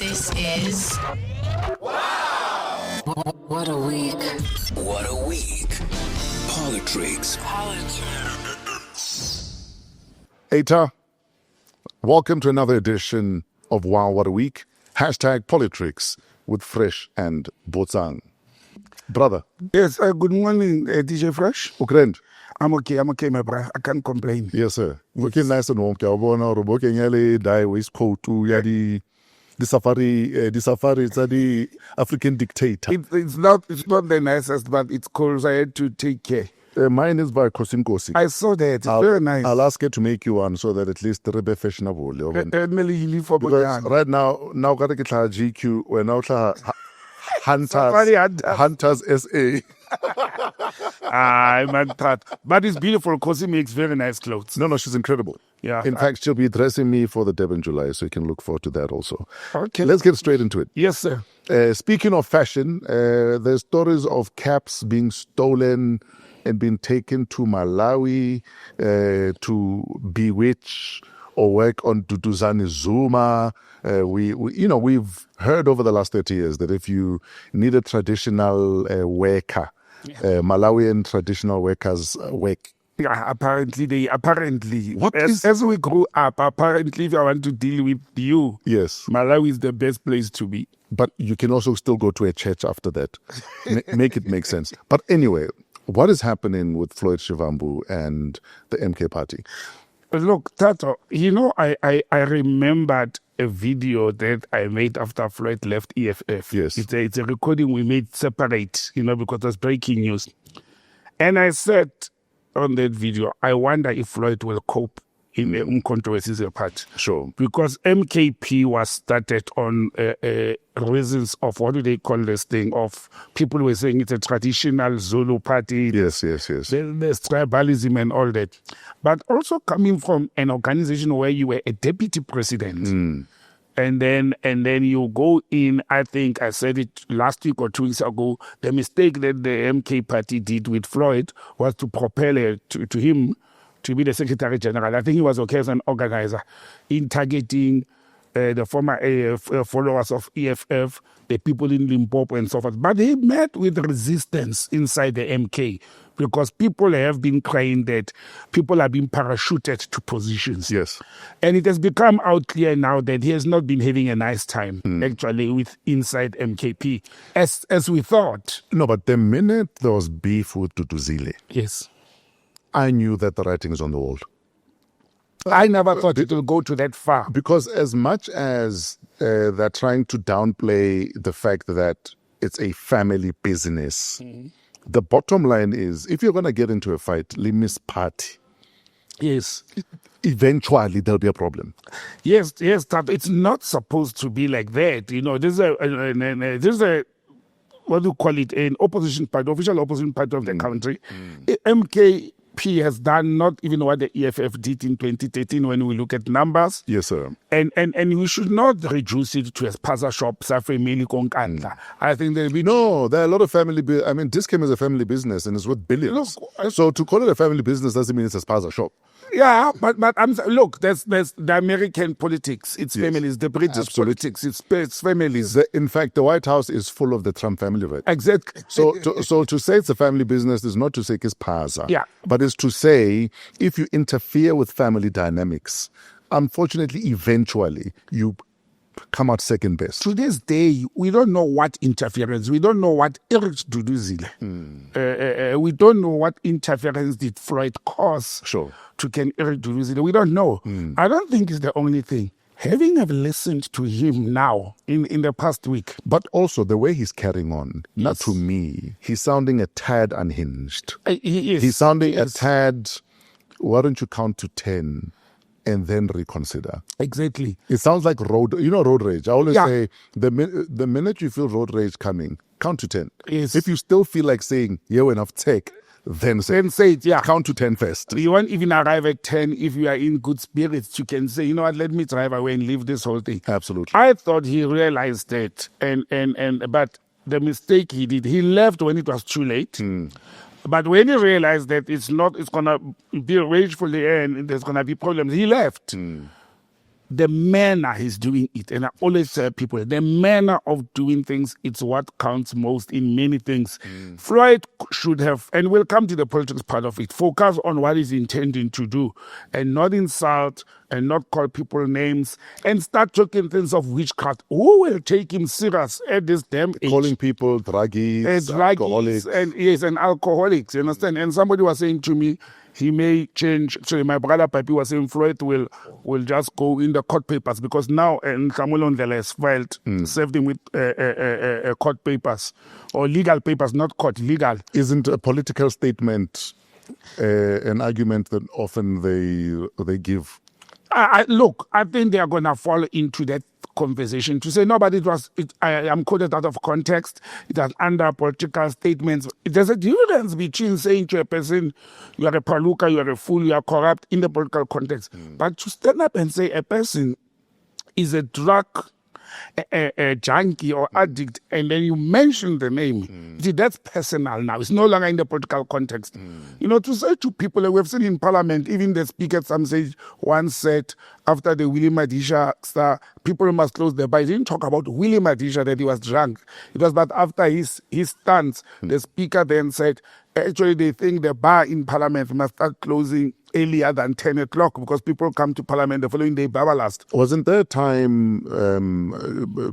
This is What a week. What a week. PoliTricks. Eta, welcome to another edition of Wow What a Week. Hashtag PoliTricks with Fresh and Botsang. Brother. Yes, good morning, DJ Fresh. Ukrend. I'm okay, my brother. I can't complain. Yes, sir. Looking nice and warm. Kawabona, Roboke Nyale, Dai, waistcoat, Yadi, the safari, it's the African dictator. It's not the nicest, but it's cold, so I had to take care. Mine is by Kosinkosi. I saw that. It's very nice. I'll ask her to make you one so that at least it'll be fashionable. Because right now got to get GQ, we're now Hunters SA. But it's beautiful because he makes very nice clothes. No, she's incredible. Yeah. In fact, she'll be dressing me for the Durban July, so you can look forward to that also. Okay. Let's get straight into it. Yes, sir. Speaking of fashion, there's stories of caps being stolen and being taken to Malawi to bewitch or work on Duduzane Zuma. We've heard over the last 30 years that if you need a traditional worker, Malawian traditional workers work. Yeah, apparently. As we grew up, apparently, if I want to deal with you, yes, Malawi is the best place to be. But you can also still go to a church after that. Make it make sense. But anyway, what is happening with Floyd Shivambu and the MK party? Look, Tato, I remembered a video that I made after Floyd left EFF. Yes. It's a recording we made separate, because it was breaking news. And I said on that video, I wonder if Floyd will cope in the controversies part. Sure. Because MKP was started on reasons of, what do they call this thing, of people were saying it's a traditional Zulu party. Yes. There's tribalism and all that. But also coming from an organization where you were a deputy president. And then you go in, I think I said it last week or 2 weeks ago, the mistake that the MK party did with Floyd was to propel to him to be the Secretary General. I think he was okay as an organizer in targeting the former followers of EFF, the people in Limpopo and so forth. But he met with resistance inside the MK because people have been crying that people are being parachuted to positions. Yes. And it has become out clear now that he has not been having a nice time, actually, with inside MKP, as we thought. No, but the minute there was beef with Duduzile, yes, I knew that the writing is on the wall. I never thought it would go to that far. Because as much as they're trying to downplay the fact that it's a family business, the bottom line is, if you're going to get into a fight, miss party. Yes. Eventually, there'll be a problem. Yes, Tato, it's not supposed to be like that. There's a what do you call it, an opposition party, official opposition party of the country. MKP has done not even what the EFF did in 2013 when we look at numbers. Yes, sir. And we should not reduce it to a spaza shop. I think there'll be... No, there are a lot of family... Discam is a family business and it's worth billions. So to call it a family business doesn't mean it's a spaza shop. Yeah, but there's the American politics, it's families. The British politics, it's families. In fact, the White House is full of the Trump family, right? Exactly. So to say it's a family business is not to say it's paza. Yeah. But it's to say if you interfere with family dynamics, unfortunately, eventually, you come out second best. To this day, we don't know what interference. We don't know what irked Duduzile. We don't know what interference did Floyd cause to Ken Eric Duduzile. We don't know. I don't think it's the only thing. Having listened to him now in the past week. But also the way he's carrying on, not to me, he's sounding a tad unhinged. He is. He's sounding a tad, why don't you count to 10? And then reconsider. Exactly. It sounds like road rage. I always say the minute you feel road rage coming, count to 10. Yes. If you still feel like saying, yeah, enough take, then say it. Yeah. Count to 10 first. You won't even arrive at 10 if you are in good spirits. You can say, you know what, let me drive away and leave this whole thing. Absolutely. I thought he realized that, but the mistake he did, he left when it was too late. But when he realized that it's going to be rageful and there's going to be problems, he left. the manner he's doing it, and I always tell people, the manner of doing things, it's what counts most in many things. Floyd should have, and we'll come to the politics part of it, focus on what he's intending to do and not insult and not call people names and start talking things of witchcraft. Who will take him serious at this damn age? Calling people druggies, alcoholics. And alcoholics, you understand? And somebody was saying to me, he may change. So my brother Papi was saying Floyd will just go in the court papers because now Samuel Ondlela has filed, served him with court papers or legal papers, not court, legal. Isn't a political statement an argument that often they give? Look, I think they are going to fall into that conversation to say no, but I am quoted out of context. It was under political statements. There's a difference between saying to a person, you are a paluka, you are a fool, you are corrupt in the political context. But to stand up and say a person is a drug a junkie or addict, and then you mention the name. See, that's personal now. It's no longer in the political context. You know, to say to people, like we've seen in Parliament, even the speaker at some stage once said, after the Willie Madisha star, people must close their bar. He didn't talk about Willie Madisha that he was drunk. It was that after his stance, the speaker then said, actually, they think the bar in Parliament must start closing earlier than 10 o'clock because people come to Parliament the following day, last. Wasn't there a time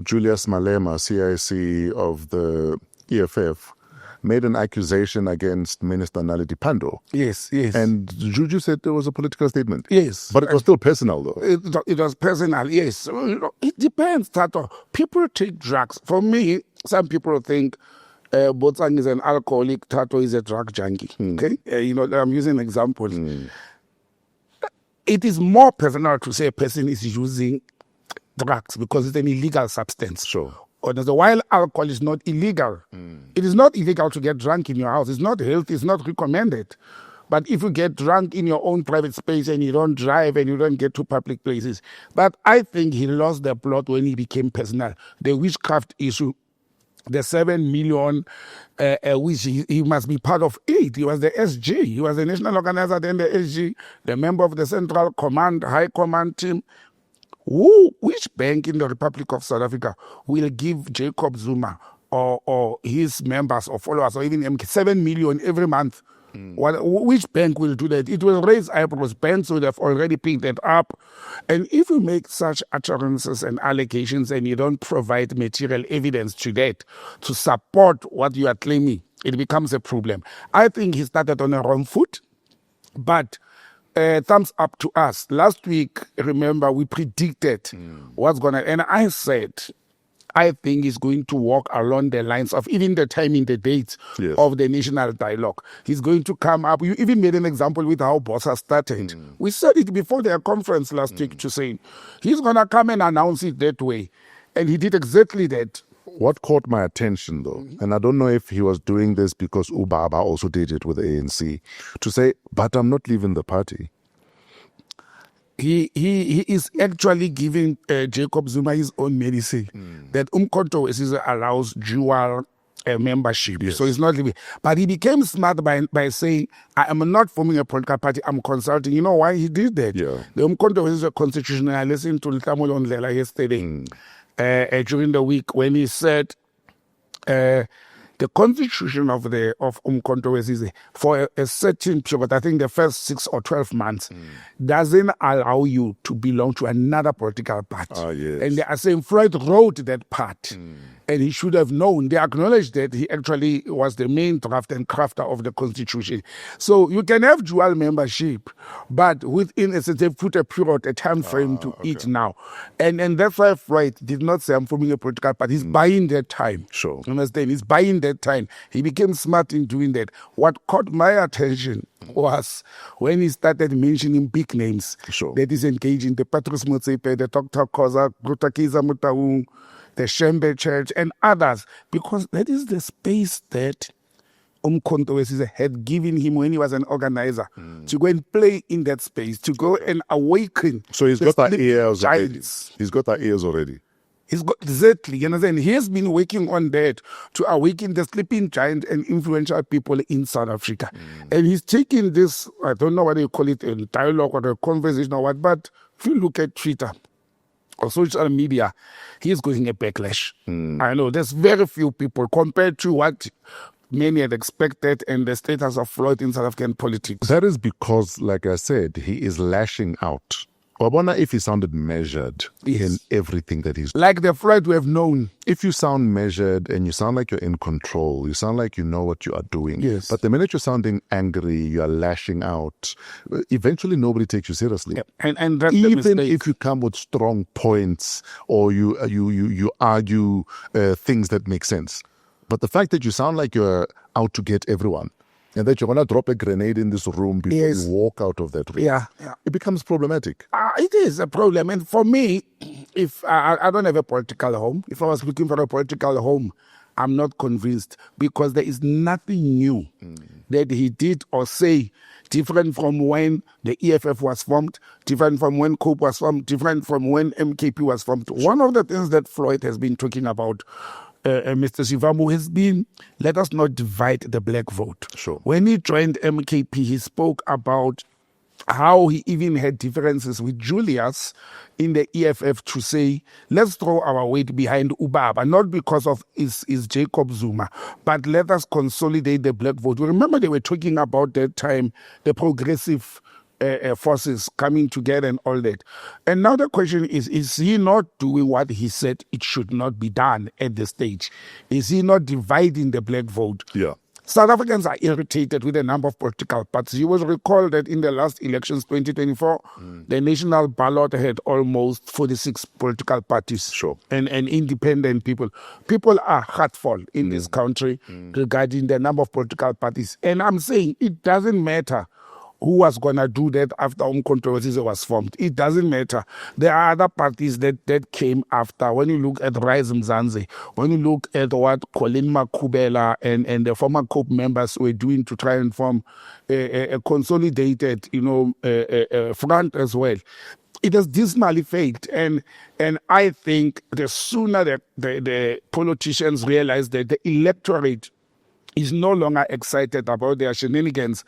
Julius Malema, CIC of the EFF, made an accusation against Minister Naledi Pandor? Yes, yes. And Juju said there was a political statement. Yes. But it was still personal, though. It was personal, yes. So, it depends, Tato. People take drugs. For me, some people think Botsang is an alcoholic, Tato is a drug junkie. Okay? You know, I'm using examples. It is more personal to say a person is using drugs because it's an illegal substance. Sure. Or while alcohol is not illegal, it is not illegal to get drunk in your house. It's not healthy, it's not recommended. But if you get drunk in your own private space and you don't drive and you don't get to public places. But I think he lost the plot when he became personal. The witchcraft issue, the 7 million, which he must be part of it. He was the SG. He was the national organizer, then the SG, the member of the Central Command, High Command team. Which bank in the Republic of South Africa will give Jacob Zuma or his members or followers or even MKP 7 million every month? Which bank will do that? It will raise eyebrows. Banks would have already picked that up. And if you make such utterances and allegations and you don't provide material evidence to that to support what you are claiming, it becomes a problem. I think he started on a wrong foot, but thumbs up to us. Last week, remember, we predicted what's going to, and I said, I think he's going to walk along the lines of even the timing, the dates of the national dialogue. He's going to come up. You even made an example with how Bossa started. We said it before their conference last week to say he's going to come and announce it that way. And he did exactly that. What caught my attention, though, and I don't know if he was doing this because Ubaba also did it with the ANC, to say, but I'm not leaving the party. He is actually giving Jacob Zuma his own medicine. That Umkhonto allows dual membership. Yes. So he's not leaving. But he became smart by saying, I am not forming a political party, I'm consulting. You know why he did that? Yeah. The Umkhonto is a constitutional. I listened to Samuel Ondlela yesterday during the week when he said the constitution of Umkhonto is for a certain period, I think the first 6 or 12 months, doesn't allow you to belong to another political party. Yes. And they are saying Floyd wrote that part. And he should have known. They acknowledged that he actually was the main draft and crafter of the constitution. So you can have dual membership, but within they put a period, a time frame to it now. And that's why Floyd did not say I'm forming a political party. He's buying that time. Sure. You understand? He's buying that time. He became smart in doing that. What caught my attention was when he started mentioning big names. Sure. That is engaging the Patrus Motsepe, the Dr. Koza, Grutakiza Mutaung, the Shembe Church, and others, because that is the space that Umkhonto had given him when he was an organizer, to go and play in that space, to go and awaken. So he's got that ears already. giants. He's got that ears already. He's got, exactly, you understand? He has been working on that to awaken the sleeping giant and influential people in South Africa. And he's taking this, I don't know what you call it, a dialogue or a conversation or what, but if you look at Twitter, or social media, he's getting a backlash. I know there's very few people compared to what many had expected and the status of Floyd in South African politics. That is because, like I said, he is lashing out. I wonder if he sounded measured in everything that he's doing. Like the Floyd we have known. If you sound measured and you sound like you're in control, you sound like you know what you are doing. Yes. But the minute you're sounding angry, you are lashing out, eventually nobody takes you seriously. Yep. And that's even the if you come with strong points or you argue things that make sense. But the fact that you sound like you're out to get everyone and that you're going to drop a grenade in this room before you walk out of that room, it becomes problematic. It is a problem. And for me, if I don't have a political home, if I was looking for a political home, I'm not convinced, because there is nothing new that he did or say different from when the EFF was formed, different from when COPE was formed, different from when MKP was formed. One of the things that Floyd has been talking about, Mr. Shivambu, has been, let us not divide the black vote. Sure. When he joined MKP, he spoke about how he even had differences with Julius in the EFF to say, let's throw our weight behind Ubaba, not because of is Jacob Zuma, but let us consolidate the black vote. Remember, they were talking about that time, the progressive forces coming together and all that. And now the question is he not doing what he said it should not be done at this stage? Is he not dividing the black vote? Yeah. South Africans are irritated with a number of political parties. You will recall that in the last elections, 2024, the national ballot had almost 46 political parties. Sure. And independent people. People are hurtful in this country regarding the number of political parties. And I'm saying it doesn't matter who was going to do that after controversies was formed. It doesn't matter. There are other parties that came after. When you look at Rise Mzansi, when you look at what Colin Makubela and the former COPE members were doing to try and form a consolidated, front as well, it has dismally failed. And I think the sooner the politicians realize that the electorate is no longer excited about their shenanigans,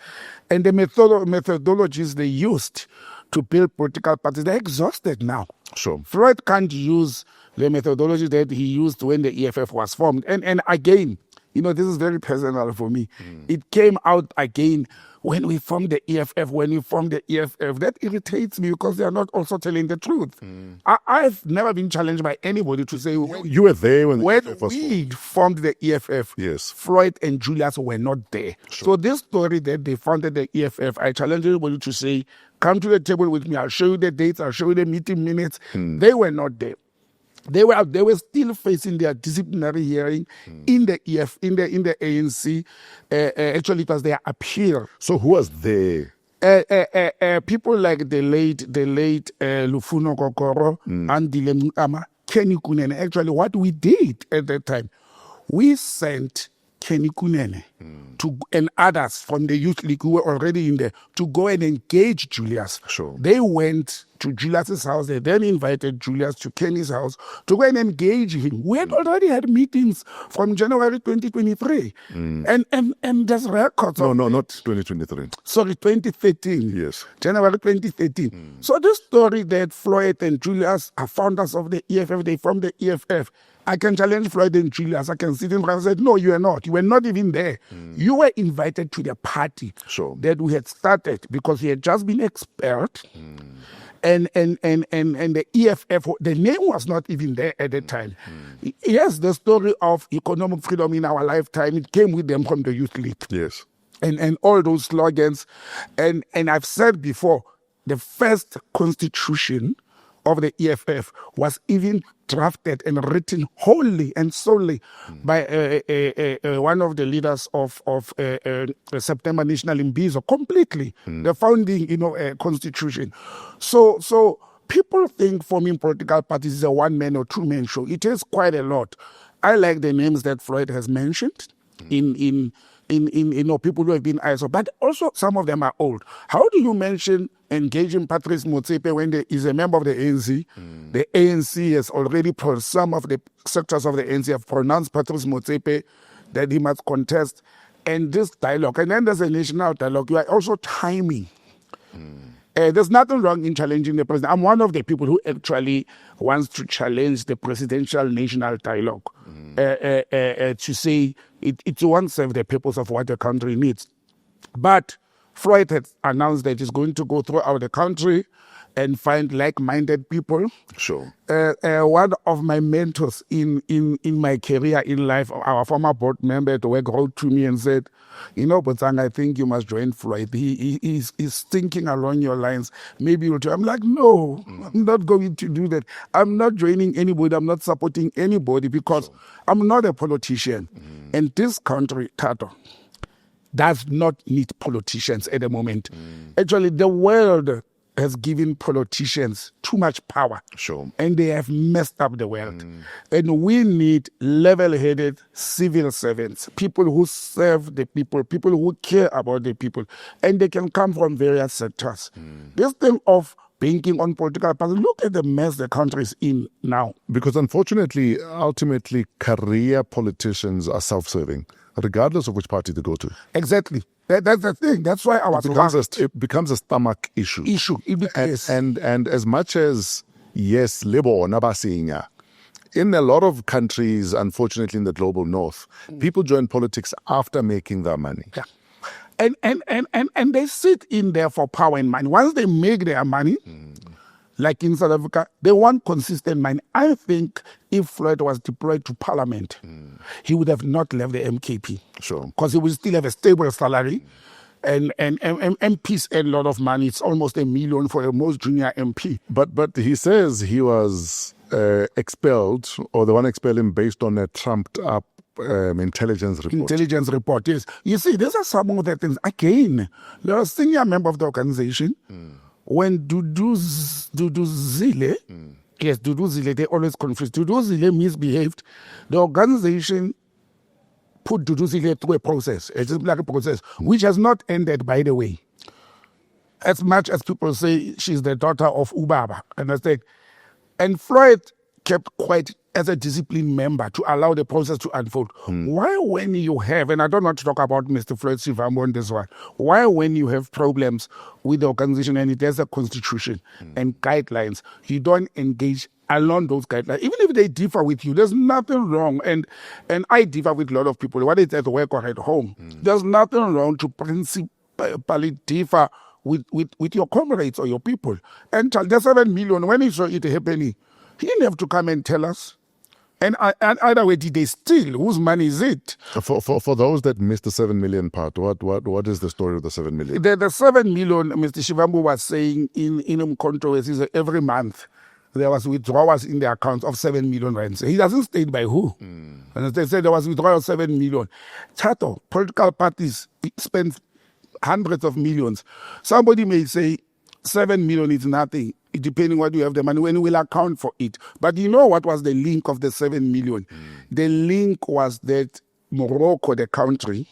and the methodologies they used to build political parties, they're exhausted now. Sure. Floyd can't use the methodology that he used when the EFF was formed. And again, this is very personal for me. It came out again when we formed the EFF, that irritates me because they are not also telling the truth. I've never been challenged by anybody to say, You were there when we formed the EFF, yes, Floyd and Julius were not there. Sure. So this story that they founded the EFF, I challenge everybody to say, come to the table with me. I'll show you the dates. I'll show you the meeting minutes. They were not there. They were still facing their disciplinary hearing in the ANC. Actually, it was their appeal. So who was there? People like the late Lufuno Kokoro, Andile Mutama, Kenny Kunene. Actually, what we did at that time, we sent Kenny Kunene and others from the Youth League who were already in there to go and engage Julius. Sure. They went to Julius's house. They then invited Julius to Kenny's house to go and engage him. We had already had meetings from January 2023. And there's records. No, not 2023. Sorry, 2013. Yes. January 2013. So this story that Floyd and Julius are founders of the EFF, they formed the EFF. I can challenge Floyd and Julius. I can sit in front and say, no, you are not. You were not even there. You were invited to the party that we had started because he had just been expelled. And the EFF, the name was not even there at the time. Yes, the story of economic freedom in our lifetime, it came with them from the Youth League. Yes. And all those slogans. And I've said before, the first constitution of the EFF was even drafted and written wholly and solely by one of the leaders of September National Imbizo, completely. The founding, constitution. So people think forming political parties is a one-man or two-man show. It is quite a lot. I like the names that Floyd has mentioned in people who have been ISO, but also some of them are old. How do you mention engaging Patrice Motsepe when he is a member of the ANC? The ANC has already, some of the sectors of the ANC have pronounced Patrice Motsepe that he must contest. And this dialogue, and then there's a national dialogue. You are also timing There's nothing wrong in challenging the president. I'm one of the people who actually wants to challenge the presidential national dialogue to say it won't serve the purpose of what the country needs. But Floyd has announced that he's going to go throughout the country and find like-minded people. Sure. One of my mentors in my career in life, our former board member at work, wrote to me and said, Botsang, I think you must join Floyd. He's thinking along your lines. Maybe you'll do. I'm like, no, I'm not going to do that. I'm not joining anybody. I'm not supporting anybody because I'm not a politician. And this country, Tato, does not need politicians at the moment. Actually, the world has given politicians too much power. Sure. And they have messed up the world. And we need level-headed civil servants, people who serve the people, people who care about the people. And they can come from various sectors. This thing of banking on political parties, look at the mess the country is in now. Because unfortunately, ultimately, career politicians are self-serving, regardless of which party they go to. Exactly. That's the thing. That's why it becomes a stomach issue. Yes. And as much as, yes, Lebo Nabasinya, in a lot of countries, unfortunately in the global north, people join politics after making their money. Yeah. And they sit in there for power and money. Once they make their money, like in South Africa, they want consistent money. I think if Floyd was deployed to Parliament, he would have not left the MKP. Sure. Because he would still have a stable salary. And MPs earn a lot of money. It's almost $1 million for a most junior MP. But he says he was expelled, or the one expelled him based on a trumped-up intelligence report. Intelligence report, yes. You see, these are some of the things. Again, you're a senior member of the organization. When Dudu Zile, yes, Dudu Zile, they always confuse. Dudu Zile misbehaved. The organization put Dudu Zile through a process, a disciplinary process, which has not ended, by the way. As much as people say she's the daughter of Ubaba, understand? And Floyd kept quiet as a disciplined member to allow the process to unfold. Why when you have, and I don't want to talk about Mr. Floyd Shivambu on this one, why when you have problems with the organization and it has a constitution and guidelines, you don't engage along those guidelines? Even if they differ with you, there's nothing wrong. And I differ with a lot of people, whether it's at work or at home. There's nothing wrong to principally differ with your comrades or your people. And the 7 million, when he saw it happening, he didn't have to come and tell us. And either way, did they steal? Whose money is it? For those that missed the 7 million part, what is the story of the 7 million? The 7 million, Mr. Shivambu was saying in controversies every month, there was withdrawals in the accounts of 7 million rands. He doesn't state by who. And they said there was withdrawal of 7 million. Chato, political parties spend hundreds of millions. Somebody may say 7 million is nothing, depending what you have the money, when we will account for it. But you know what was the link of the 7 million? The link was that Morocco, the country,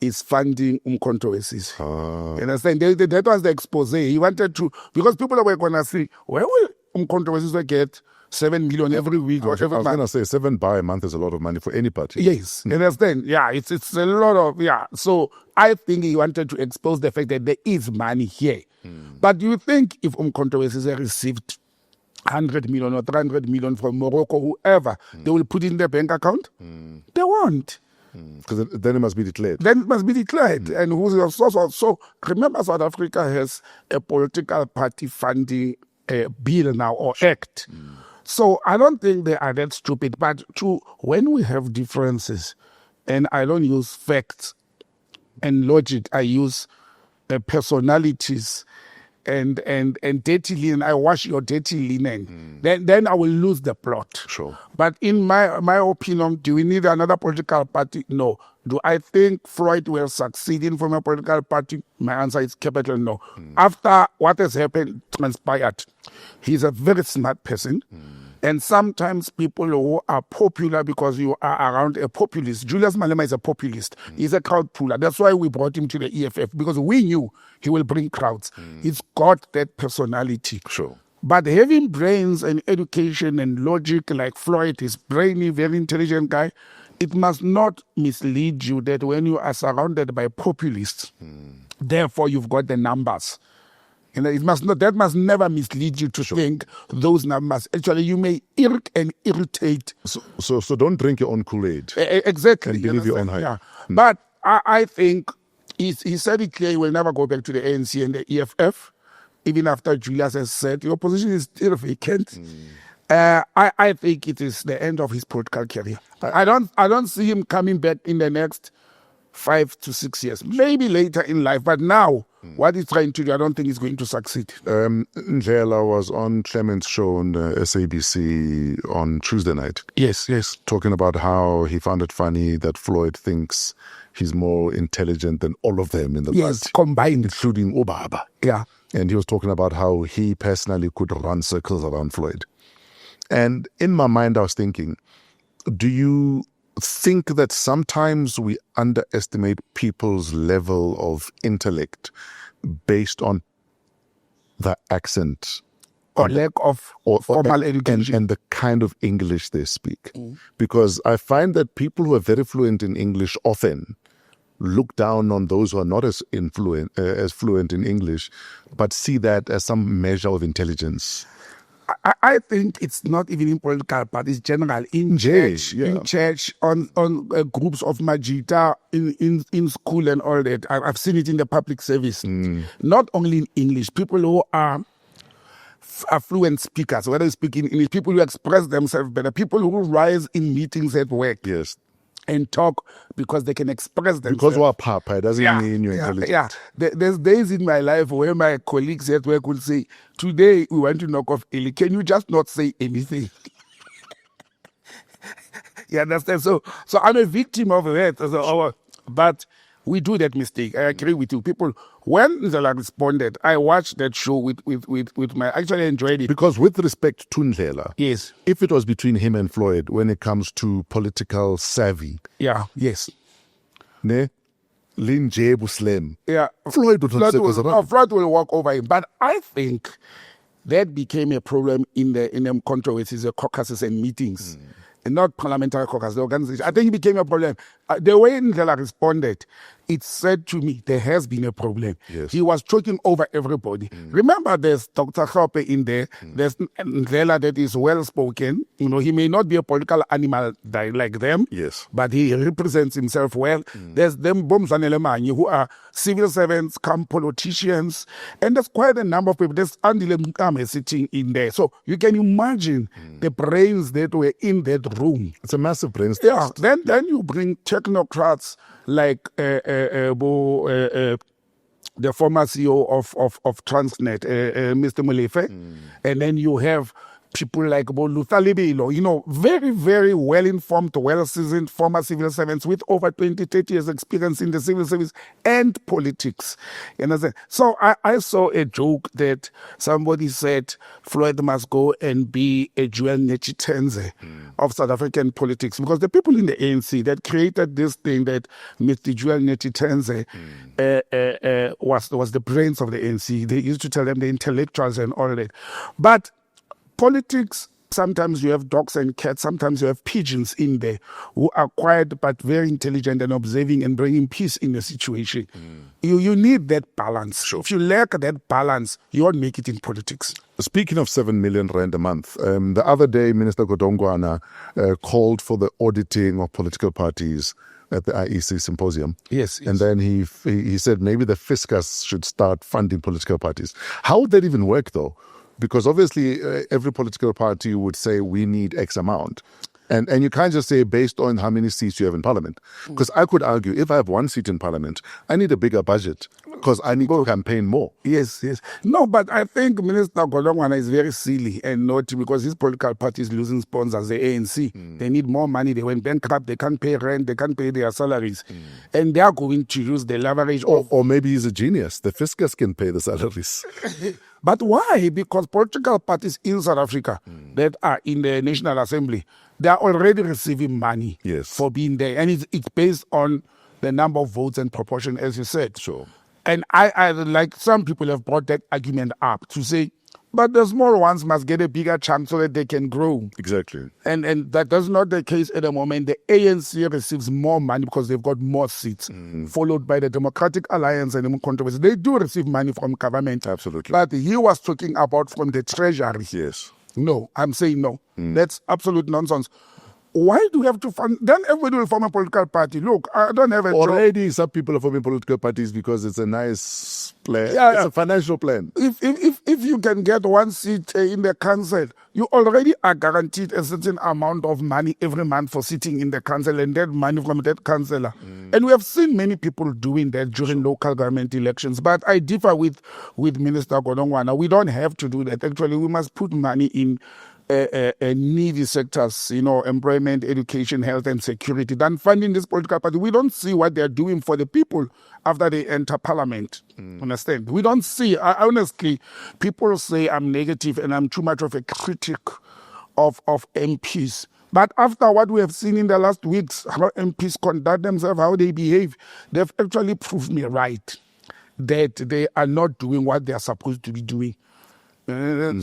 is funding controversies. You understand? That was the expose. He wanted to, because people were going to say, where will controversies get 7 million every week or every month? I was going to say 7 by a month is a lot of money for any party. Yes, you understand? Yeah, it's a lot of, yeah. So I think he wanted to expose the fact that there is money here. But do you think if controversies received 100 million or 300 million from Morocco, whoever, they will put in their bank account? They won't. Because then it must be declared. Then it must be declared. And who's your source? So remember, South Africa has a political party funding bill now or act. So I don't think they are that stupid. But when we have differences, and I don't use facts and logic, I use personalities and dirty linen. I wash your dirty linen. Then I will lose the plot. Sure. But in my opinion, do we need another political party? No. Do I think Floyd will succeed in from a political party? My answer is capital no. After what has happened, transpired, he's a very smart person. And sometimes people who are popular because you are around a populist. Julius Malema is a populist. He's a crowd puller. That's why we brought him to the EFF, because we knew he will bring crowds. He's got that personality. Sure. But having brains and education and logic like Floyd, is brainy, very intelligent guy, it must not mislead you that when you are surrounded by populists, therefore you've got the numbers. And that must never mislead you to think those numbers. Actually, you may irk and irritate. So don't drink your own Kool-Aid. Exactly. And believe your own hype. Yeah. But I think he said it clear he will never go back to the ANC and the EFF, even after Julius has said your position is still vacant. I think it is the end of his political career. I don't see him coming back in the next 5 to 6 years, maybe later in life. But now, what he's trying to do, I don't think he's going to succeed. Ndlela was on Clement's show on SABC on Tuesday night. Yes. Talking about how he found it funny that Floyd thinks he's more intelligent than all of them in the party. Combined. Including Obaba. Yeah. And he was talking about how he personally could run circles around Floyd. And in my mind, I was thinking, do you think that sometimes we underestimate people's level of intellect based on the accent or lack of formal education and the kind of English they speak? Because I find that people who are very fluent in English often look down on those who are not as fluent in English, but see that as some measure of intelligence. I think it's not even in political parties, general in church, on groups of Majita in school and all that. I've seen it in the public service. Not only in English, people who are fluent speakers, whether speaking English, people who express themselves better, people who rise in meetings at work. Yes. And talk because they can express themselves. Because we're papa, doesn't mean you're intelligent. Yeah. There's days in my life where my colleagues at work will say, today we want to knock off Eli. Can you just not say anything? You understand? So I'm a victim of that. But we do that mistake. I agree with you. People, when Ndlela responded, I watched that show with my, actually enjoyed it. Because with respect to Ndlela, yes, if it was between him and Floyd when it comes to political savvy, ne, Linje Buslem, Floyd will walk over him. But I think that became a problem in the controversies, the caucuses and meetings. And not parliamentary caucus, the organization. I think it became a problem. The way Ndlela responded, it said to me, there has been a problem. Yes. He was talking over everybody. Remember, there's Dr. Khope in there. There's Ndlela that is well-spoken. You know, he may not be a political animal like them, but he represents himself well. There's them Botsang Moiloa who are civil servants, come politicians, and there's quite a number of people. There's Andile Mkame sitting in there. So you can imagine the brains that were in that room. It's a massive brainstorm. Yeah, then you bring technocrats like the former CEO of Transnet, Mr. Molefe, and then you have people like Luther Libelo, you know, very, very well-informed, well-seasoned former civil servants with over 20, 30 years experience in the civil service and politics. You know, so I saw a joke that somebody said Floyd must go and be a Joel Netshitenze of South African politics, because the people in the ANC that created this thing that Mr. Joel Netshitenze was the brains of the ANC. They used to tell them the intellectuals and all that. But politics, sometimes you have dogs and cats, sometimes you have pigeons in there who are quiet but very intelligent and observing and bringing peace in the situation. You need that balance. Sure. If you lack that balance, you won't make it in politics. Speaking of 7 million rand a month, the other day, Minister Godongwana called for the auditing of political parties at the IEC symposium. Yes. And then he said maybe the fiscus should start funding political parties. How would that even work, though? Because obviously every political party would say we need X amount. And you can't just say based on how many seats you have in parliament. Because I could argue if I have 1 seat in parliament, I need a bigger budget because I need to campaign more. Yes. No, but I think Minister Godongwana is very silly and naughty because his political party is losing sponsors, the ANC. They need more money. They went bankrupt. They can't pay rent. They can't pay their salaries. And they are going to use the leverage or maybe he's a genius. The fiscus can pay the salaries. But why? Because political parties in South Africa that are in the National Assembly, they are already receiving money for being there. And it's based on the number of votes and proportion, as you said. Sure. And I like some people have brought that argument up to say, But the small ones must get a bigger chunk so that they can grow. Exactly. And that is not the case at the moment. The ANC receives more money because they've got more seats, followed by the Democratic Alliance and the Controversy. They do receive money from government. Absolutely. But he was talking about from the treasury. Yes. No, I'm saying no. That's absolute nonsense. Why do we have to fund? Then everybody will form a political party. Look, I don't have a job. Already some people are forming political parties because it's a nice plan. Yeah, It's yeah. a financial plan. If you can get one seat in the council, you already are guaranteed a certain amount of money every month for sitting in the council, and that money from that councillor. And we have seen many people doing that during local government elections. But I differ with Minister Godongwana. We don't have to do that. Actually, we must put money in needy sectors, employment, education, health, and security, than funding this political party. We don't see what they're doing for the people after they enter parliament. Understand? We don't see. Honestly, people say I'm negative and I'm too much of a critic of MPs. But after what we have seen in the last weeks, how MPs conduct themselves, how they behave, they've actually proved me right that they are not doing what they are supposed to be doing.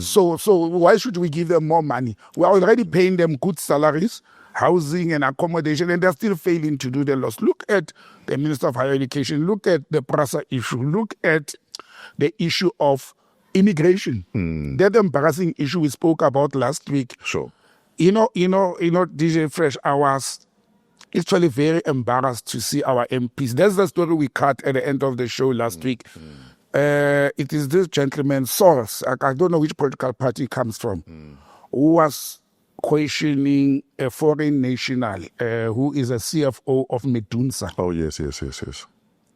So why should we give them more money? We're already paying them good salaries, housing and accommodation, and they're still failing to do the loss. Look at the Minister of Higher Education. Look at the PRASA issue. Look at the issue of immigration. That embarrassing issue we spoke about last week. Sure. DJ Fresh, I was actually very embarrassed to see our MPs. That's the story we cut at the end of the show last week. It is this gentleman, Soros, I don't know which political party he comes from, who was questioning a foreign national who is a CFO of Medunsa. Oh, yes.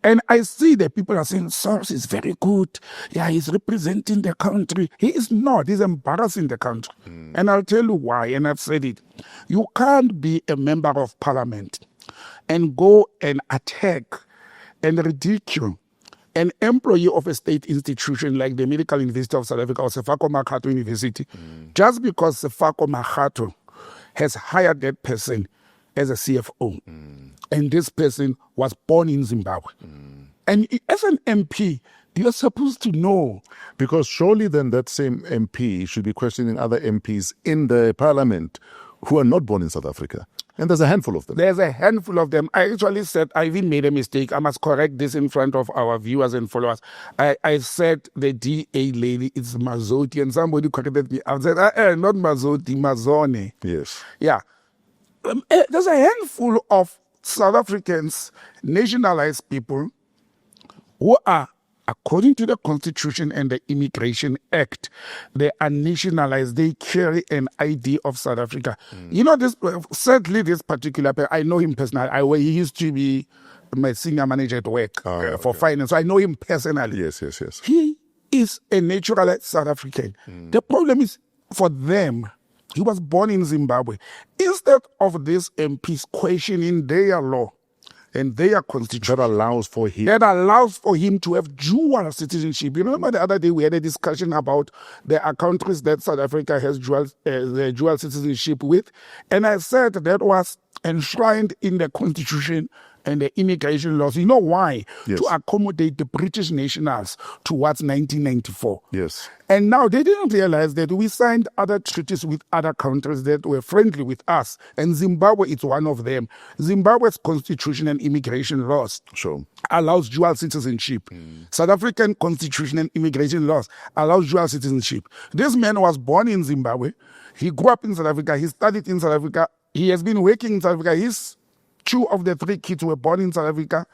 And I see that people are saying, Soros is very good. Yeah, he's representing the country. He is not. He's embarrassing the country. And I'll tell you why, and I've said it. You can't be a member of parliament and go and attack and ridicule an employee of a state institution like the Medical University of South Africa or Sefako Makhato University, just because Sefako Makhato has hired that person as a CFO. And this person was born in Zimbabwe. And as an MP, you're supposed to know. Because surely then that same MP should be questioning other MPs in the parliament who are not born in South Africa. And there's a handful of them. There's a handful of them. I actually said, I even made a mistake. I must correct this in front of our viewers and followers. I said the DA lady is Mazoti, and somebody corrected me. I said, not Mazoti, Mazone. Yes. Yeah. There's a handful of South Africans, nationalized people, who are, according to the Constitution and the Immigration Act, they are nationalized. They carry an ID of South Africa. Sadly, this particular person, I know him personally. He used to be my senior manager at work for finance. So I know him personally. Yes. He is a naturalized South African. The problem is, for them, he was born in Zimbabwe. Instead of these MPs questioning their law and their constitution That allows for him to have dual citizenship. You remember the other day we had a discussion about there are countries that South Africa has dual citizenship with, and I said that was enshrined in the constitution and the immigration laws. You know why? Yes. To accommodate the British nationals towards 1994. Yes. And now they didn't realize that we signed other treaties with other countries that were friendly with us. And Zimbabwe is one of them. Zimbabwe's constitution and immigration laws allows dual citizenship. South African constitution and immigration laws allows dual citizenship. This man was born in Zimbabwe. He grew up in South Africa. He studied in South Africa. He has been working in South Africa. His 2 of the 3 kids were born in South Africa.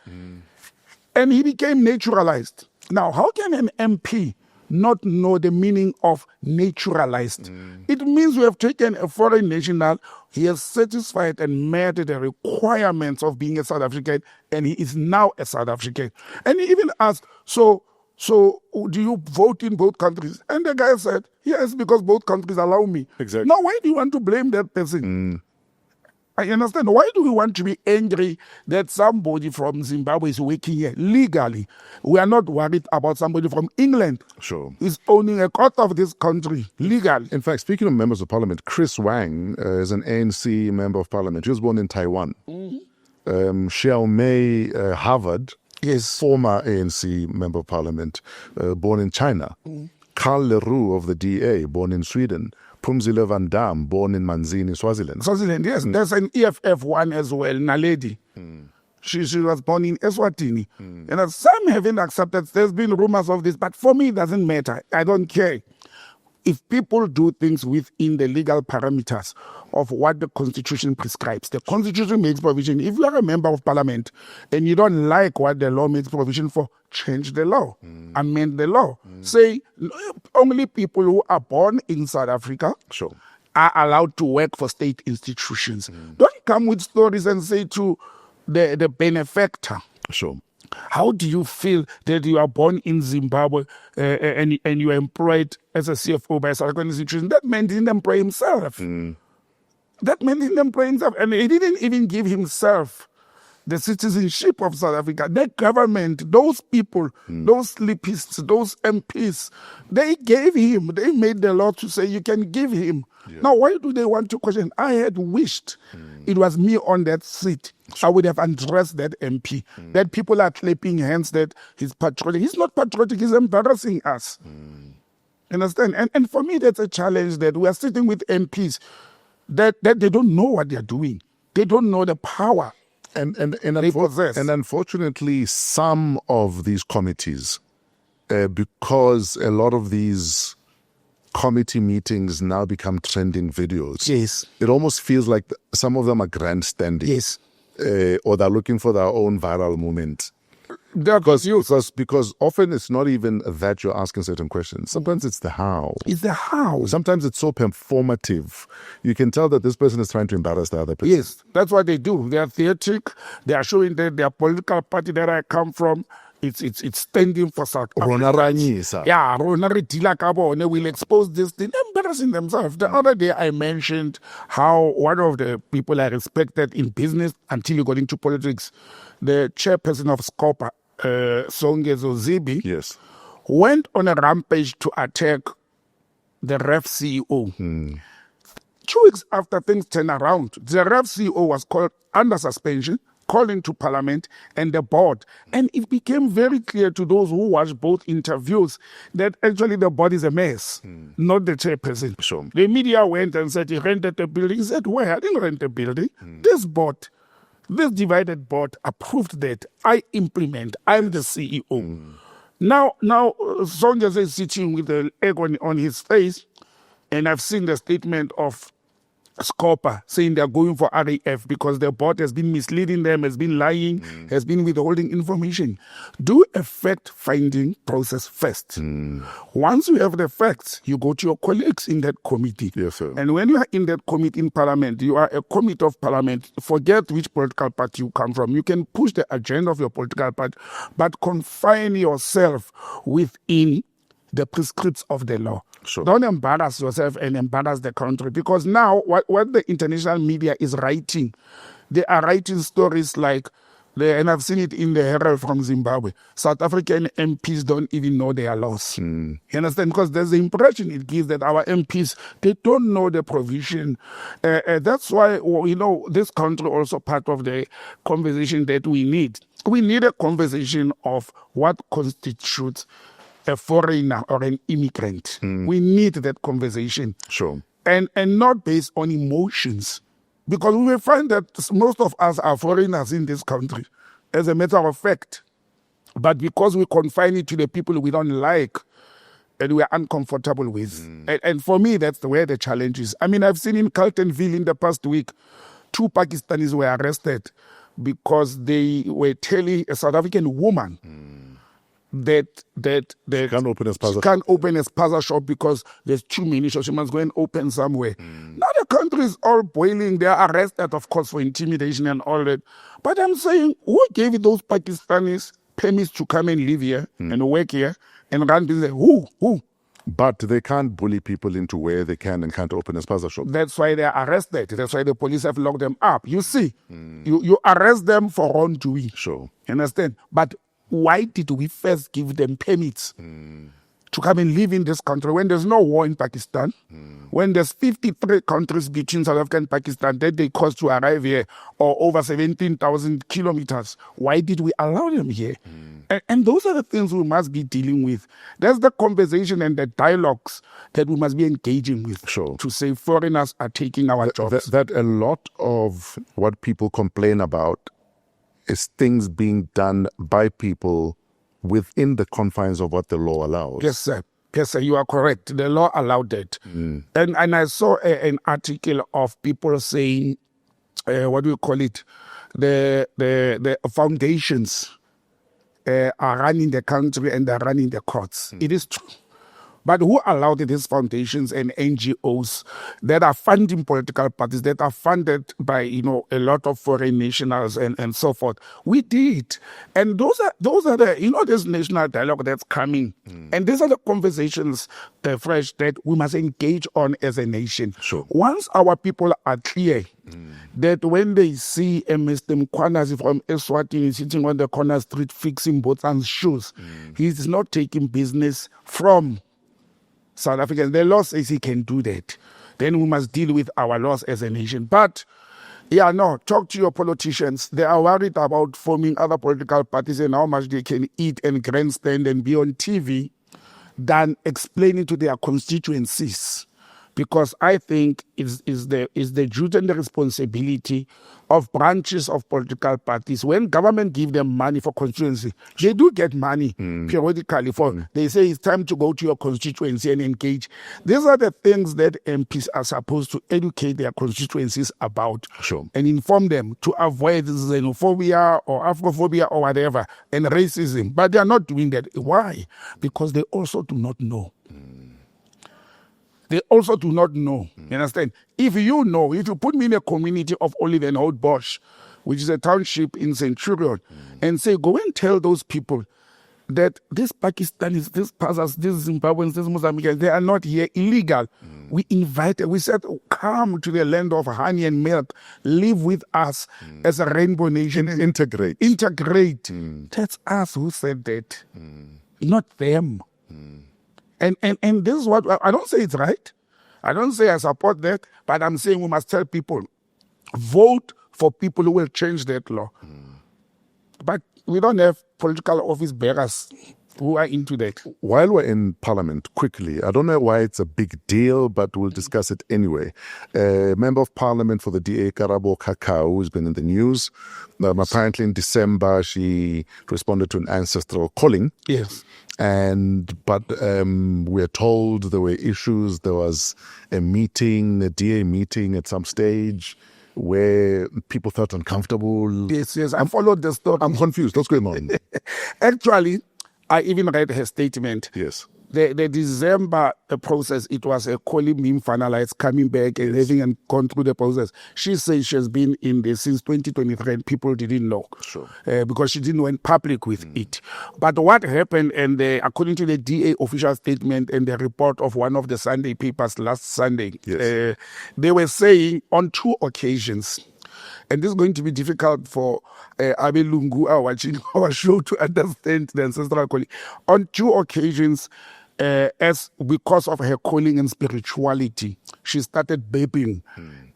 And he became naturalized. Now, how can an MP not know the meaning of naturalized? It means we have taken a foreign national, he has satisfied and met the requirements of being a South African, and he is now a South African. And he even asked, so do you vote in both countries? And the guy said, yes, because both countries allow me. Exactly. Now, why do you want to blame that person? I understand. Why do we want to be angry that somebody from Zimbabwe is working here legally? We are not worried about somebody from England is owning a quarter of this country legally. In fact, speaking of members of parliament, Chris Wang is an ANC member of parliament. He was born in Taiwan. Xiao Mei, Harvard, former ANC member of parliament, born in China. Carl Leroux of the DA, born in Sweden. Phumzile van Dam, born in Manzini, Swaziland. Swaziland, yes. There's an EFF one as well, Naledi. She was born in Eswatini. And some haven't accepted. There's been rumors of this, but for me, it doesn't matter. I don't care. If people do things within the legal parameters of what the Constitution prescribes, the Constitution makes provision. If you are a member of Parliament and you don't like what the law makes provision for, change the law, amend the law. Say only people who are born in South Africa are allowed to work for state institutions. Don't come with stories and say to the benefactor. How do you feel that you are born in Zimbabwe and you are employed as a CFO by a South African institution? That man didn't employ himself. That man didn't employ himself. And he didn't even give himself the citizenship of South Africa. That government, those people, those sleepists, those MPs, they gave him, they made the law to say you can give him. Now, why do they want to question? I had wished it was me on that seat. I would have addressed that MP. That people are clapping hands that he's patriotic. He's not patriotic, he's embarrassing us. Understand? And for me, that's a challenge that we are sitting with MPs that they don't know what they're doing. They don't know the power and they possess. And unfortunately, some of these committees, because a lot of these committee meetings now become trending videos. Yes. It almost feels like some of them are grandstanding. Yes. Or they're looking for their own viral moment. Because often it's not even that you're asking certain questions. Sometimes it's the how. It's the how. Sometimes it's so performative. You can tell that this person is trying to embarrass the other person. Yes, that's what they do. They are theatric. They are showing that their political party that I come from, it's standing for South Africa. Yeah, Rona re dila ka bone, will expose this thing, embarrassing themselves. The other day I mentioned how one of the people I respected in business until you got into politics, the chairperson of SCOPA, Songezo Zibi, yes, went on a rampage to attack the REF CEO. 2 weeks after things turned around, the REF CEO was called under suspension, called into Parliament and the board. And it became very clear to those who watched both interviews that actually the board is a mess, not the chairperson. Sure. The media went and said he rented the building. He said, where? I didn't rent the building. This board, this divided board approved that. I implement. I'm the CEO. Now, Sonja is sitting with the egg on his face, and I've seen the statement of Scopa saying they're going for RAF because their board has been misleading them, has been lying, has been withholding information. Do a fact-finding process first. Once you have the facts, you go to your colleagues in that committee. Yes, sir. And when you are in that committee in Parliament, you are a committee of Parliament. Forget which political party you come from. You can push the agenda of your political party, but confine yourself within the prescripts of the law. Sure. Don't embarrass yourself and embarrass the country, because now what the international media is writing, they are writing stories like, and I've seen it in the Herald from Zimbabwe, South African MPs don't even know their laws. You understand? Because there's the impression it gives that our MPs, they don't know the provision. That's why, this country also part of the conversation that we need. We need a conversation of what constitutes a foreigner or an immigrant. We need that conversation. Sure. And not based on emotions. Because we will find that most of us are foreigners in this country, as a matter of fact. But because we confine it to the people we don't like and we are uncomfortable with. And for me, that's where the challenge is. I mean, I've seen in Carltonville in the past week, 2 Pakistanis were arrested because they were telling a South African woman that She can't open a spaza she can't open a spaza shop because there's too many shops. She must go and open somewhere. Now the country is all boiling. They are arrested, of course, for intimidation and all that. But I'm saying, who gave those Pakistanis permits to come and live here and work here and run business? Who? But they can't bully people into where they can and can't open a spaza shop. That's why they are arrested. That's why the police have locked them up. You see, you arrest them for wrongdoing. Sure. You understand? But why did we first give them permits to come and live in this country when there's no war in Pakistan, when there's 53 countries between South Africa and Pakistan that they cost to arrive here, or over 17,000 kilometers. Why did we allow them here? And those are the things we must be dealing with. That's the conversation and the dialogues that we must be engaging with. Sure. To say foreigners are taking our jobs. That a lot of what people complain about is things being done by people within the confines of what the law allows. Yes, sir. Yes, sir, you are correct. The law allowed that. And I saw an article of people saying, what do you call it? The foundations are running the country and they're running the courts. It is true. But who allowed these foundations and NGOs that are funding political parties, that are funded by, a lot of foreign nationals and so forth? We did. And those are the, this national dialogue that's coming. And these are the conversations, the fresh, that we must engage on as a nation. Sure. Once our people are clear that when they see a Mr. Mkwanazi from Eswatini sitting on the corner street fixing Botsang's shoes, he's not taking business from South Africans. The law says he can do that. Then we must deal with our laws as a nation. But, talk to your politicians. They are worried about forming other political parties and how much they can eat and grandstand and be on TV than explaining to their constituencies. Because I think is the duty and the responsibility of branches of political parties. When government give them money for constituency, they do get money periodically for. They say it's time to go to your constituency and engage. These are the things that MPs are supposed to educate their constituencies about. Sure. And inform them to avoid xenophobia or Afrophobia or whatever and racism. But they are not doing that. Why? Because they also do not know. They also do not know. You understand? If you put me in a community of Olive and Old Bosch, which is a township in Centurion, and say, go and tell those people that these Pakistanis, these Pazas, these Zimbabweans, these Mozambicans, they are not here illegal. We said, come to the land of honey and milk, live with us as a rainbow nation. Integrate. That's us who said that, not them. And this is what, I don't say it's right. I don't say I support that, but I'm saying we must tell people, vote for people who will change that law. But we don't have political office bearers who are into that. While we're in Parliament, quickly, I don't know why it's a big deal, but we'll discuss it anyway. A member of Parliament for the DA, Karabo Kakao, who's been in the news. Apparently in December, she responded to an ancestral calling. Yes. But we're told there were issues. There was a meeting, a DA meeting at some stage where people felt uncomfortable. Yes, I followed the story. I'm confused. What's going on? Actually, I even read her statement. Yes. The December process, it was a calling being finalized, coming back and having gone through the process. She says she has been in this since 2023 and people didn't know. Sure. Because she didn't went public with it. But what happened, and according to the DA official statement and the report of one of the Sunday papers last Sunday, yes. They were saying on 2 occasions, and this is going to be difficult for Abe Lungu watching our show to understand the ancestral calling. On 2 occasions, because of her calling and spirituality, she started vaping,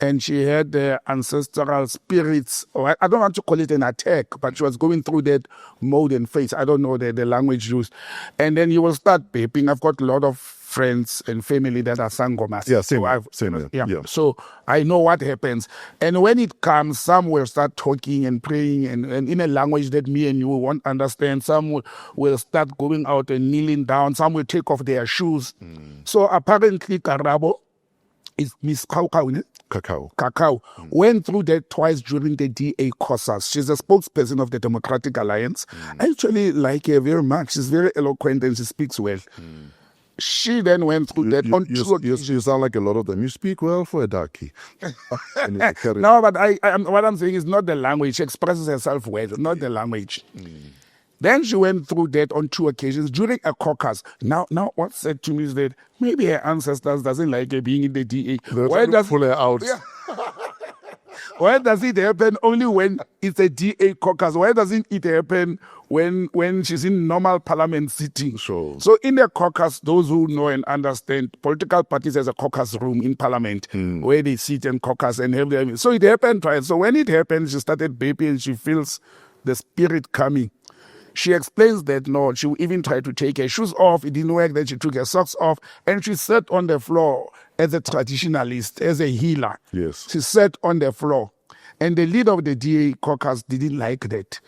and she had ancestral spirits. Or I don't want to call it an attack, but she was going through that mode and phase. I don't know the language used. And then you will start vaping. I've got a lot of friends and family that are sangomas. Yeah, same. Yeah. So I know what happens. And when it comes, some will start talking and praying and in a language that me and you won't understand. Some will start going out and kneeling down. Some will take off their shoes. So apparently Karabo is Miss Kakao went through that twice during the DA courses. She's a spokesperson of the Democratic Alliance. I actually like her very much. She's very eloquent and she speaks well. She then went through that on 2 occasions. You sound like a lot of them. You speak well for a darkie. No, but what I'm saying is not the language. She expresses herself well, not the language. Then she went through that on 2 occasions during a caucus. Now, what said to me is that maybe her ancestors doesn't like her being in the DA. Why does pull her out? Yeah. Why does it happen only when it's a DA caucus? Why doesn't it happen when she's in normal parliament sitting? Sure. So in the caucus, those who know and understand, political parties has a caucus room in parliament where they sit and caucus and have their... So it happened twice. So when it happened, she started baby and she feels the spirit coming. She explains that no, she even tried to take her shoes off. It didn't work. Then she took her socks off and she sat on the floor as a traditionalist, as a healer. Yes. She sat on the floor. And the leader of the DA caucus didn't like that.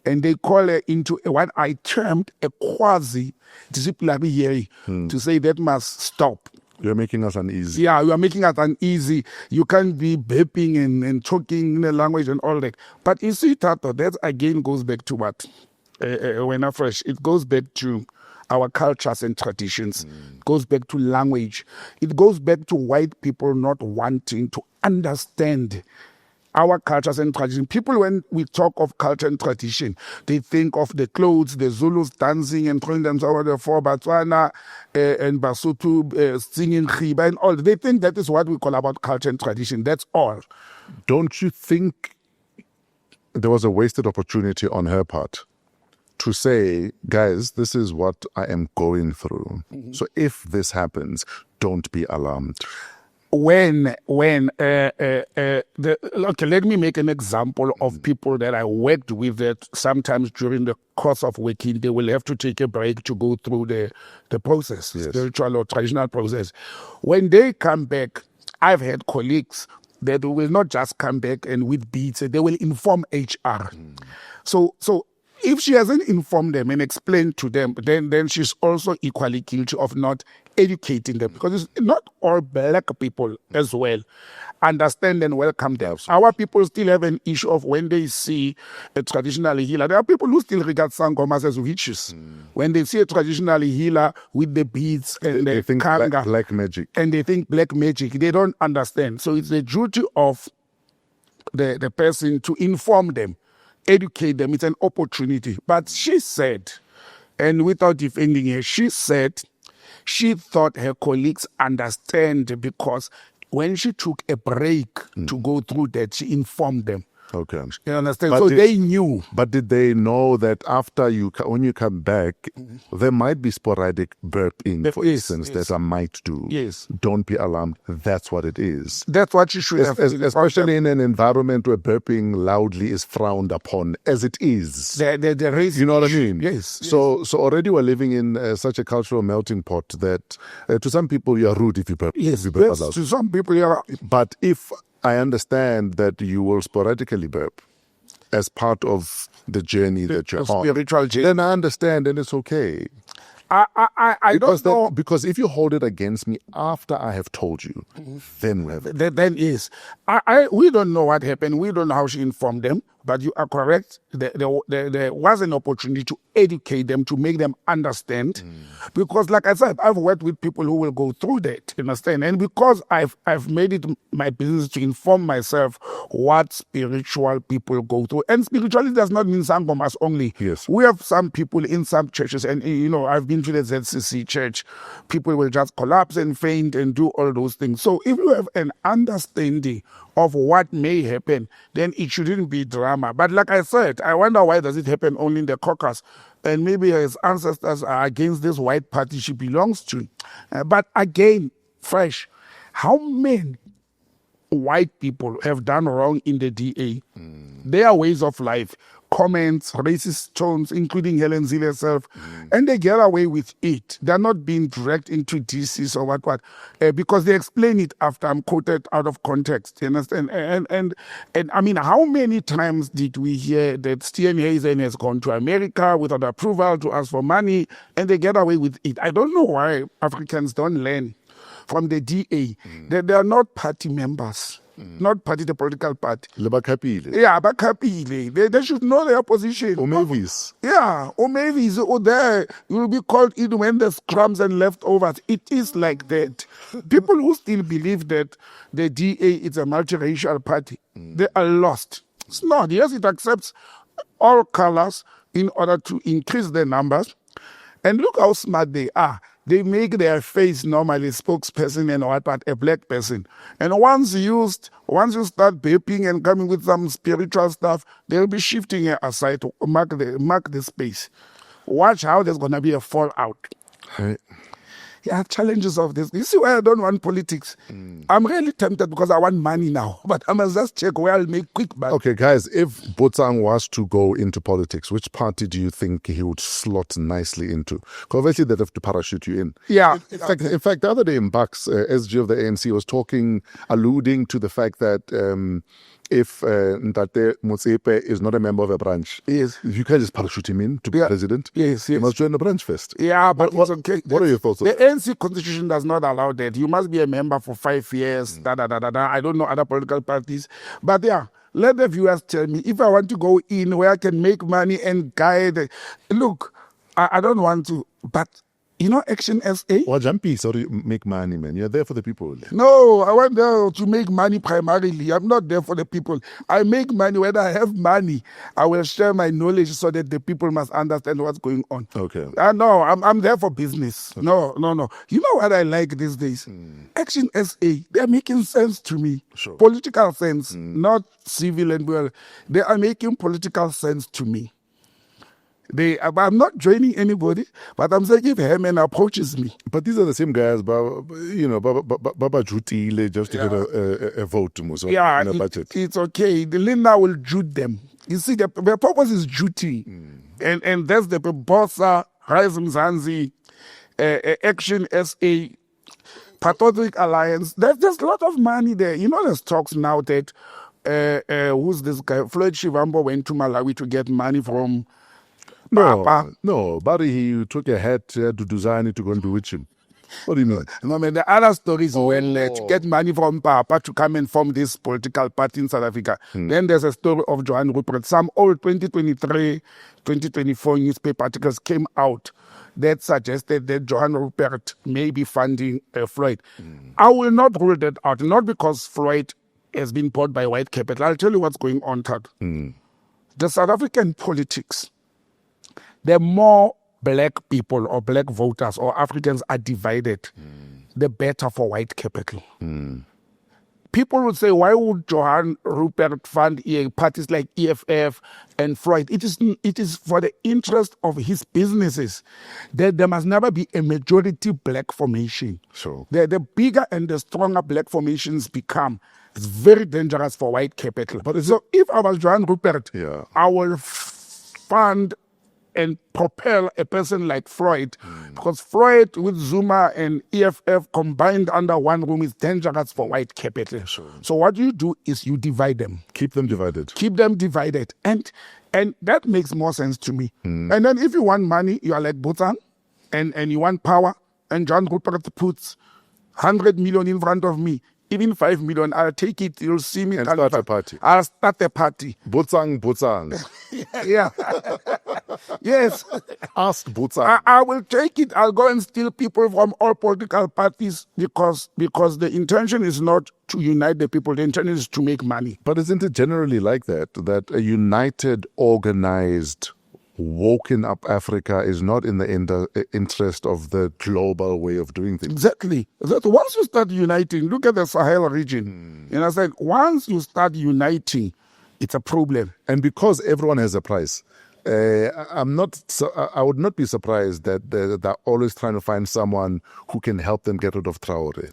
And they call her into what I termed a quasi-disciplinary hearing to say that must stop. You're making us uneasy. Yeah, you are making us uneasy. You can't be burping and talking in a language and all that. But you see, Tato, that again goes back to what? When afresh, it goes back to our cultures and traditions. It goes back to language. It goes back to white people not wanting to understand our cultures and tradition. People, when we talk of culture and tradition, they think of the clothes, the Zulus dancing and throwing themselves over the floor, Botswana and Basotho singing khiba and all. They think that is what we call about culture and tradition. That's all. Don't you think there was a wasted opportunity on her part to say, guys, this is what I am going through. So if this happens, don't be alarmed. Okay, let me make an example of people that I worked with that sometimes during the course of working, they will have to take a break to go through the process, Yes. spiritual or traditional process. When they come back, I've had colleagues that will not just come back and with beads, they will inform HR. So if she hasn't informed them and explained to them, then she's also equally guilty of not educating them, because it's not all black people as well understand and welcome them. Our people still have an issue of when they see a traditional healer. There are people who still regard sangomas as witches. When they see a traditional healer with the beads and They the think kanga, black magic. and they think black magic, they don't understand. So it's the duty of the person to inform them, educate them. It's an opportunity. But she said, and without defending her, she said she thought her colleagues understand, because when she took a break to go through that, she informed them. Okay. You understand? But So did- they knew. But did they know that after when you come back, there might be sporadic burping, for Yes, instance, yes. that I might do? Yes. Don't be alarmed. That's what it is. That's what you should have. Especially in an environment where burping loudly is frowned upon, as it is. There is, You know what I mean? Yes. So already we're living in such a cultural melting pot that to some people you are rude if you burp. Yes. if you burp Yes. aloud. To some people, yeah. But if I understand that you will sporadically burp as part of the journey that you're on, spiritual journey. then I understand and it's okay. I don't know. Because if you hold it against me after I have told you, then we have it. Then yes, we don't know what happened. We don't know how she informed them. But you are correct. There was an opportunity to educate them, to make them understand. Because, like I said, I've worked with people who will go through that. You understand? And because I've made it my business to inform myself what spiritual people go through. And spirituality does not mean sangomas only. Yes. We have some people in some churches, and I've been to the ZCC church. People will just collapse and faint and do all those things. So if you have an understanding of what may happen, then it shouldn't be drama. But like I said, I wonder why does it happen only in the caucus? And maybe his ancestors are against this white party she belongs to. But again, fresh, how many white people have done wrong in the DA? Their ways of life, comments, racist tones, including Helen Zille herself, and they get away with it. They're not being dragged into DCs or what, because they explain it after I'm quoted out of context. You understand? And I mean, how many times did we hear that Steenhuisen has gone to America without approval to ask for money, and they get away with it? I don't know why Africans don't learn from the DA. They are not party members. Not party, the political party. Lebakapile. Yeah, Bakapile. They should know their position. Or Mavis. Yeah, or maybe there you will be called in when there's crumbs and leftovers. It is like that. People who still believe that the DA is a multiracial party, they are lost. It's not. Yes, it accepts all colors in order to increase their numbers. And look how smart they are. they make their face normally spokesperson and what, but a black person. And once you start vaping and coming with some spiritual stuff, they'll be shifting it aside to mark the space. Watch how there's gonna be a fallout. Right. Yeah, challenges of this. You see why I don't want politics? I'm really tempted because I want money now. But I must just check where I'll make quick money. Okay, guys, if Botsang was to go into politics, which party do you think he would slot nicely into? Because obviously they'd have to parachute you in. Yeah. In fact, the other day in Bucks, SG of the ANC was alluding to the fact that if Ntate Motsepe is not a member of a branch, Yes. you can't just parachute him in to be president. Yes, He yes. must join the branch first. Yeah, but it's okay. What are your thoughts on The that? ANC constitution does not allow that. You must be a member for 5 years. I don't know other political parties. But yeah, let the viewers tell me if I want to go in where I can make money and guide. Look, I don't want to, but you know, Action SA? Or jumpy, sorry, make money, man. You're there for the people. No, I want to make money primarily. I'm not there for the people. I make money. When I have money, I will share my knowledge so that the people must understand what's going on. Okay. No, I'm there for business. Okay. No. You know what I like these days? Action SA, they're making sense to me. Sure. Political sense, not civil and well. They are making political sense to me. I'm not joining anybody, but I'm saying if Herman approaches me. But these are the same guys, Baba Jutile, just to get a vote in a budget. It's okay. The Linda will jute them. You see, the purpose is duty. And that's the Bossa, Rise Mzansi, Action SA, Patriotic Alliance. There's a lot of money there. You know, there's talks now that who's this guy? Floyd Shivambu went to Malawi to get money from Papa. No, but he took a hat to design to go and bewitch him. What do you mean? No, man, the other stories to get money from Papa to come and form this political party in South Africa. Then there's a story of Johan Rupert. Some old 2023, 2024 newspaper articles came out that suggested that Johan Rupert may be funding Floyd. I will not rule that out, not because Floyd has been bought by white capital. I'll tell you what's going on, Tad. The South African politics, the more black people or black voters or Africans are divided, the better for white capital. People would say, why would Johan Rupert fund parties like EFF and Floyd? It is for the interest of his businesses that there must never be a majority black formation. Sure. The bigger and the stronger black formations become, it's very dangerous for white capital. So if I was Johan Rupert, I will fund and propel a person like Floyd, because Floyd with Zuma and EFF combined under one room is dangerous for white capital. Sure. So what you do is you divide them. Keep them divided. And that makes more sense to me. And then if you want money, you are like Botsang, and you want power, and John Rupert puts 100 million in front of me, even 5 million, I'll take it. You'll see me. And start a party. I'll start a party. Botsang. Yeah. Yes. Ask Botsang. I will take it. I'll go and steal people from all political parties because the intention is not to unite the people. The intention is to make money. But isn't it generally like that a united, organized, woken up Africa is not in the interest of the global way of doing things? Exactly. Once you start uniting, look at the Sahel region. And I said, once you start uniting, it's a problem. And because everyone has a price, I would not be surprised that they're always trying to find someone who can help them get rid of Traore.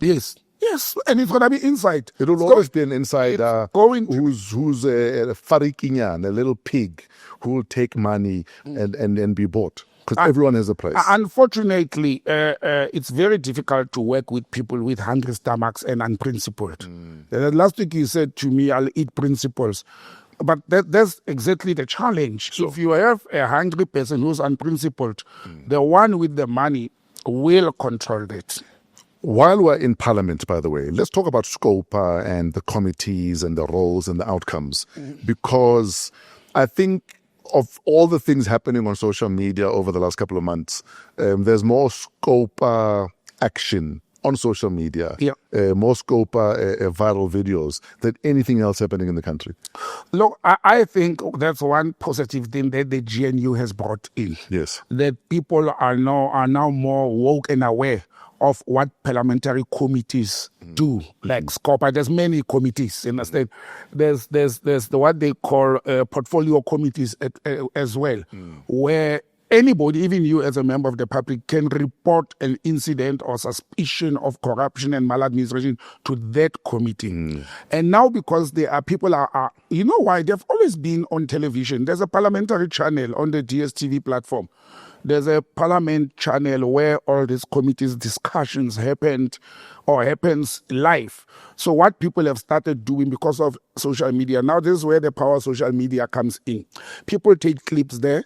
Yes, and it's going to be inside. It will always be an insider who's a farikinyan, a little pig, who will take money and be bought. Because everyone has a price. Unfortunately, it's very difficult to work with people with hungry stomachs and unprincipled. Last week you said to me, I'll eat principles. But that's exactly the challenge. Sure. If you have a hungry person who's unprincipled, the one with the money will control that. While we're in Parliament, by the way, let's talk about scope and the committees and the roles and the outcomes. Because I think of all the things happening on social media over the last couple of months, there's more scope action on social media, Yeah. more scope viral videos than anything else happening in the country. Look, I think that's one positive thing that the GNU has brought in. Yes. That people are now more woke and aware of what parliamentary committees do, like SCOPA. There's many committees, you understand? There's the what they call portfolio committees as well, where anybody, even you as a member of the public, can report an incident or suspicion of corruption and maladministration to that committee. And now, because there are people are you know why? They've always been on television. There's a parliamentary channel on the DSTV platform. There's a parliament channel where all these committees discussions happens live. So what people have started doing because of social media, now this is where the power of social media comes in. People take clips there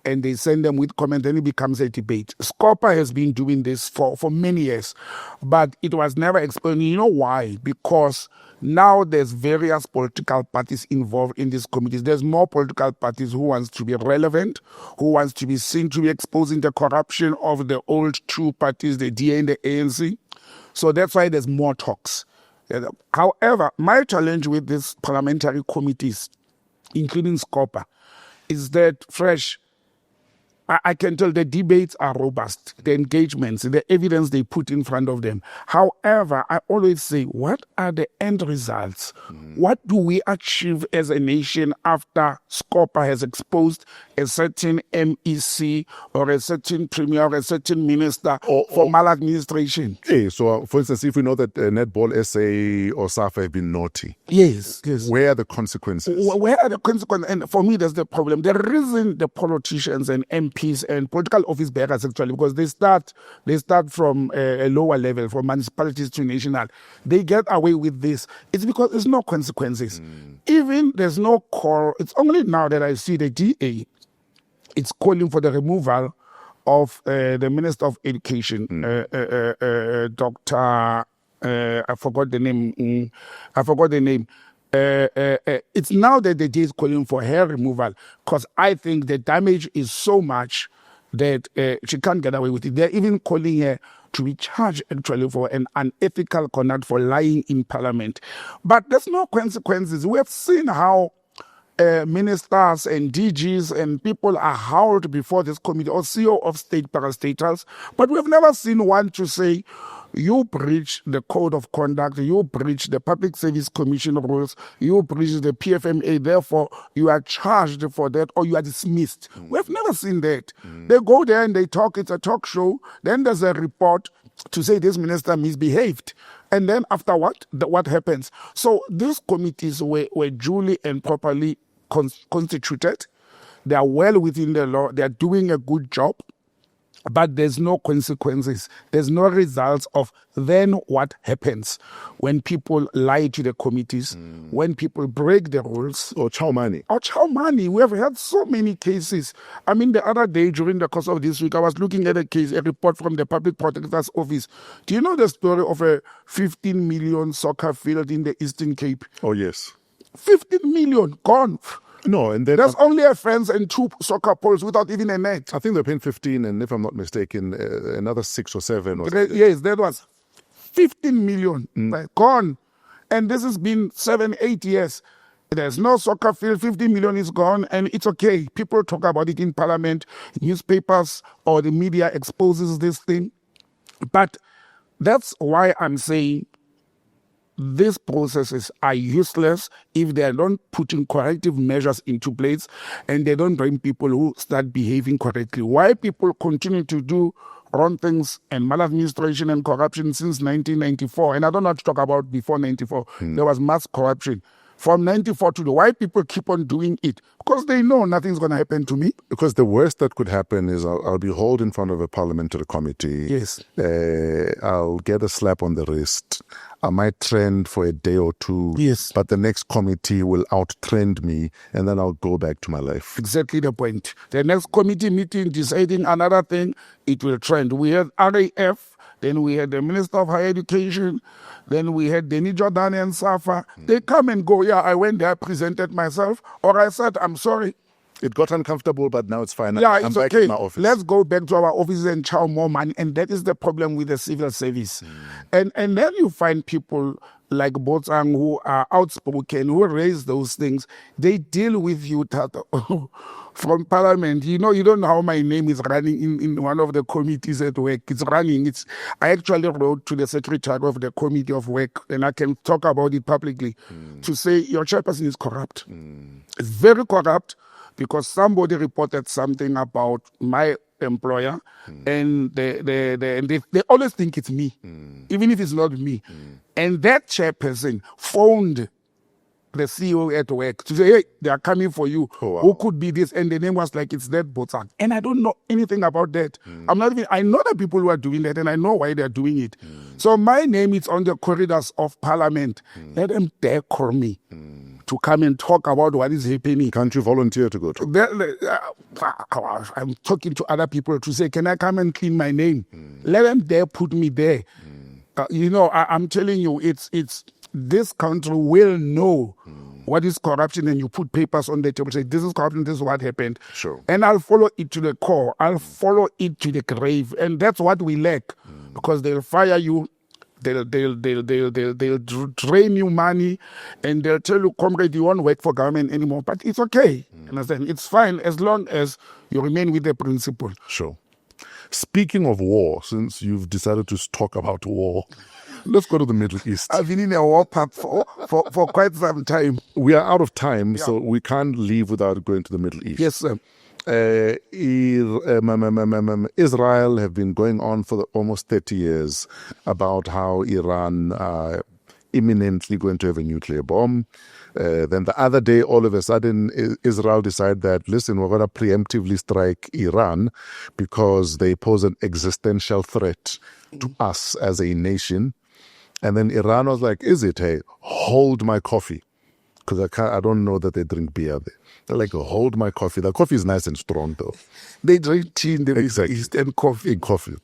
and they send them with comment, and it becomes a debate. SCOPA has been doing this for many years, but it was never explained. You know why? Because now there's various political parties involved in these committees. There's more political parties who wants to be relevant, who wants to be seen to be exposing the corruption of the old two parties, the DA and the ANC. So that's why there's more talks. However, my challenge with these parliamentary committees, including SCOPA, is that I can tell the debates are robust, the engagements, the evidence they put in front of them. However, I always say, what are the end results? What do we achieve as a nation after SCOPA has exposed a certain MEC or a certain premier or a certain minister for maladministration? Okay, so for instance, if we know that Netball SA or SAFA have been naughty, Yes. where are the consequences? Where are the consequences? And for me, that's the problem. The reason the politicians and MPs and political office bearers actually, because they start from a lower level, from municipalities to national, they get away with this. It's because there's no consequences. Even there's no call. It's only now that I see the DA. It's calling for the removal of the Minister of Education, Dr. I forgot the name. It's now that the day is calling for her removal, because I think the damage is so much that she can't get away with it. They're even calling her to be charged actually for an unethical conduct for lying in Parliament. But there's no consequences. We have seen how ministers and DGs and people are hauled before this committee, or CEO of state parastatals, but we've never seen one to say, you breach the code of conduct, you breach the Public Service Commission rules, you breach the PFMA, therefore you are charged for that or you are dismissed. We've never seen that. They go there and they talk, it's a talk show, then there's a report to say this minister misbehaved. And then after what happens? So these committees were duly and properly constituted. They are well within the law. They are doing a good job. But there's no consequences. There's no results of then what happens when people lie to the committees, when people break the rules. Or chow money. We have had so many cases. I mean, the other day during the course of this week, I was looking at a report from the Public Protector's Office. Do you know the story of a 15 million soccer field in the Eastern Cape? Oh, yes. 15 million gone. No, and then there's only a fence and 2 soccer poles without even a net. I think they're paying 15, and if I'm not mistaken, another 6 or 7. Yes, that was 15 million gone. And this has been 7-8 years. There's no soccer field, 50 million is gone, and it's okay. People talk about it in Parliament, newspapers, or the media exposes this thing. But that's why I'm saying these processes are useless if they are not putting corrective measures into place and they don't bring people who start behaving correctly. Why people continue to do wrong things and maladministration and corruption since 1994, and I don't have to talk about before 94, there was mass corruption. From 94 to why people keep on doing it? Because they know nothing's going to happen to me. Because the worst that could happen is I'll be hauled in front of a parliamentary committee. Yes. I'll get a slap on the wrist. I might trend for a day or two. Yes. But the next committee will out-trend me, and then I'll go back to my life. Exactly the point. The next committee meeting deciding another thing, it will trend. We had RAF, then we had the Minister of Higher Education, then we had Denny Jordan and Safa. They come and go. Yeah, I went there, presented myself, or I said, I'm sorry. It got uncomfortable, but now it's fine. Yeah, I'm it's back okay. in my office. Let's go back to our offices and chow more money. And that is the problem with the civil service. And then you find people like Botsang who are outspoken, who raise those things. They deal with you, Tato, from Parliament. You don't know how my name is running in one of the committees at work. It's running. I actually wrote to the secretary of the committee of work, and I can talk about it publicly, to say your chairperson is corrupt. It's very corrupt, because somebody reported something about my employer, and they always think it's me, even if it's not me. And that chairperson phoned the CEO at work to say, hey, they are coming for you. Oh, wow. Who could be this? And the name was like, it's that Botsang. And I don't know anything about that. I know the people who are doing that, and I know why they're doing it. So my name is on the corridors of Parliament. Let them dare call me to come and talk about what is happening. Can't you volunteer to go to? I'm talking to other people to say, can I come and clean my name? Let them dare put me there. I'm telling you, it's this country will know what is corruption, and you put papers on the table, say this is corruption, this is what happened. Sure. And I'll follow it to the core. I'll follow it to the grave, and that's what we lack, because they'll fire you. They'll drain you money, and they'll tell you, comrade, you won't work for government anymore. But it's okay. Understand? It's fine as long as you remain with the principle. Sure. Speaking of war, since you've decided to talk about war, let's go to the Middle East. I've been in a war path for quite some time. We are out of time, so we can't leave without going to the Middle East. Yes, sir. Israel have been going on for almost 30 years about how Iran are imminently going to have a nuclear bomb. Then the other day, all of a sudden, Israel decided that, listen, we're going to preemptively strike Iran because they pose an existential threat to us as a nation. And then Iran was like, is it? Hey, hold my coffee. Because I don't know that they drink beer there. They're like, hold my coffee. The coffee is nice and strong, though. They drink tea in the Exactly. East and coffee.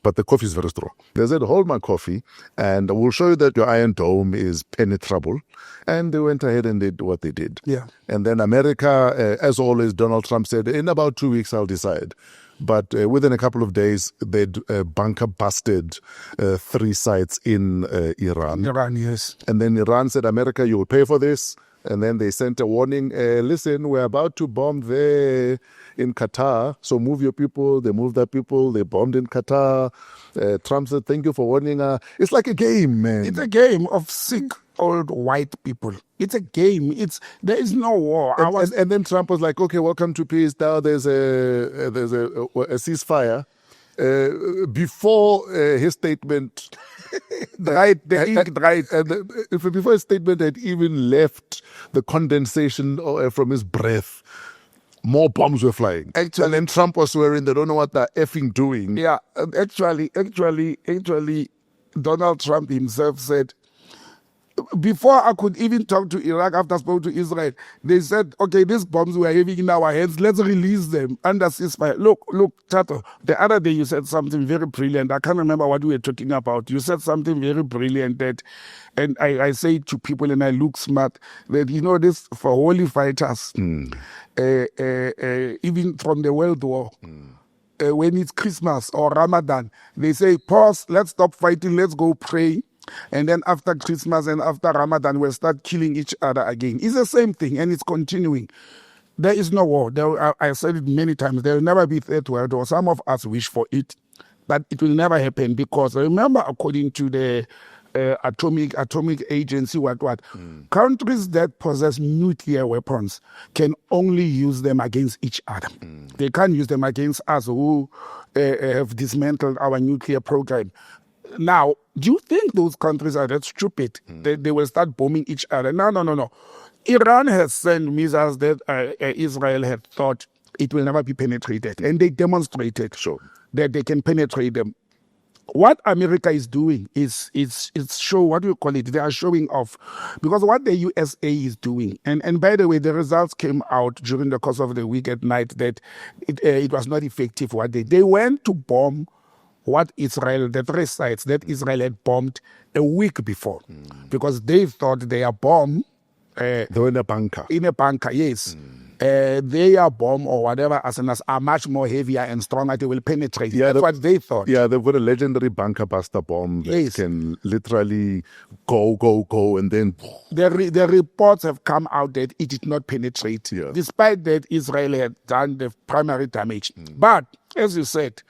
But the coffee is very strong. They said, hold my coffee, and we'll show you that your Iron Dome is penetrable. And they went ahead and did what they did. Yeah. And then America, as always, Donald Trump said, in about 2 weeks, I'll decide. But within a couple of days, they'd bunker busted 3 sites in Iran. Iran, yes. And then Iran said, America, you will pay for this. And then they sent a warning, listen, we're about to bomb there in Qatar, so move your people. They moved their people. They bombed in Qatar. Trump said, thank you for warning. It's like a game, man. It's a game of sick old white people. It's a game. There is no war. And then Trump was like, okay, welcome to peace. Now there's a ceasefire. Before his statement... before his statement had even left the condensation from his breath, more bombs were flying. Actually, and then Trump was swearing they don't know what they're effing doing. Yeah, actually, Donald Trump himself said, before I could even talk to Iraq after I spoke to Israel, they said, okay, these bombs we are having in our hands, let's release them under ceasefire. Look, Tato, the other day you said something very brilliant. I can't remember what we were talking about. You said something very brilliant and I say to people, and I look smart, that, this for holy fighters, even from the World War, when it's Christmas or Ramadan, they say, pause, let's stop fighting, let's go pray. And then after Christmas and after Ramadan, we'll start killing each other again. It's the same thing, and it's continuing. There is no war. I said it many times. There will never be third world war. Some of us wish for it, but it will never happen, because remember, according to the atomic agency, countries that possess nuclear weapons can only use them against each other. They can't use them against us who have dismantled our nuclear program. Now, do you think those countries are that stupid? They will start bombing each other? No. Iran has sent missiles that Israel had thought it will never be penetrated. And they demonstrated that they can penetrate them. What America is doing is show, what do you call it? They are showing off. Because what the USA is doing, and by the way, the results came out during the course of the week at night that it was not effective what they went to bomb the 3 sites that Israel had bombed a week before, because they thought their bomb... they were in a bunker. In a bunker, yes. their bomb or whatever arsenals are much more heavier and stronger. They will penetrate. Yeah, That's what they thought. Yeah, they've got a legendary bunker buster bomb that can literally go, and then... The reports have come out that it did not penetrate. Yeah. Despite that, Israel had done the primary damage. But, as you said,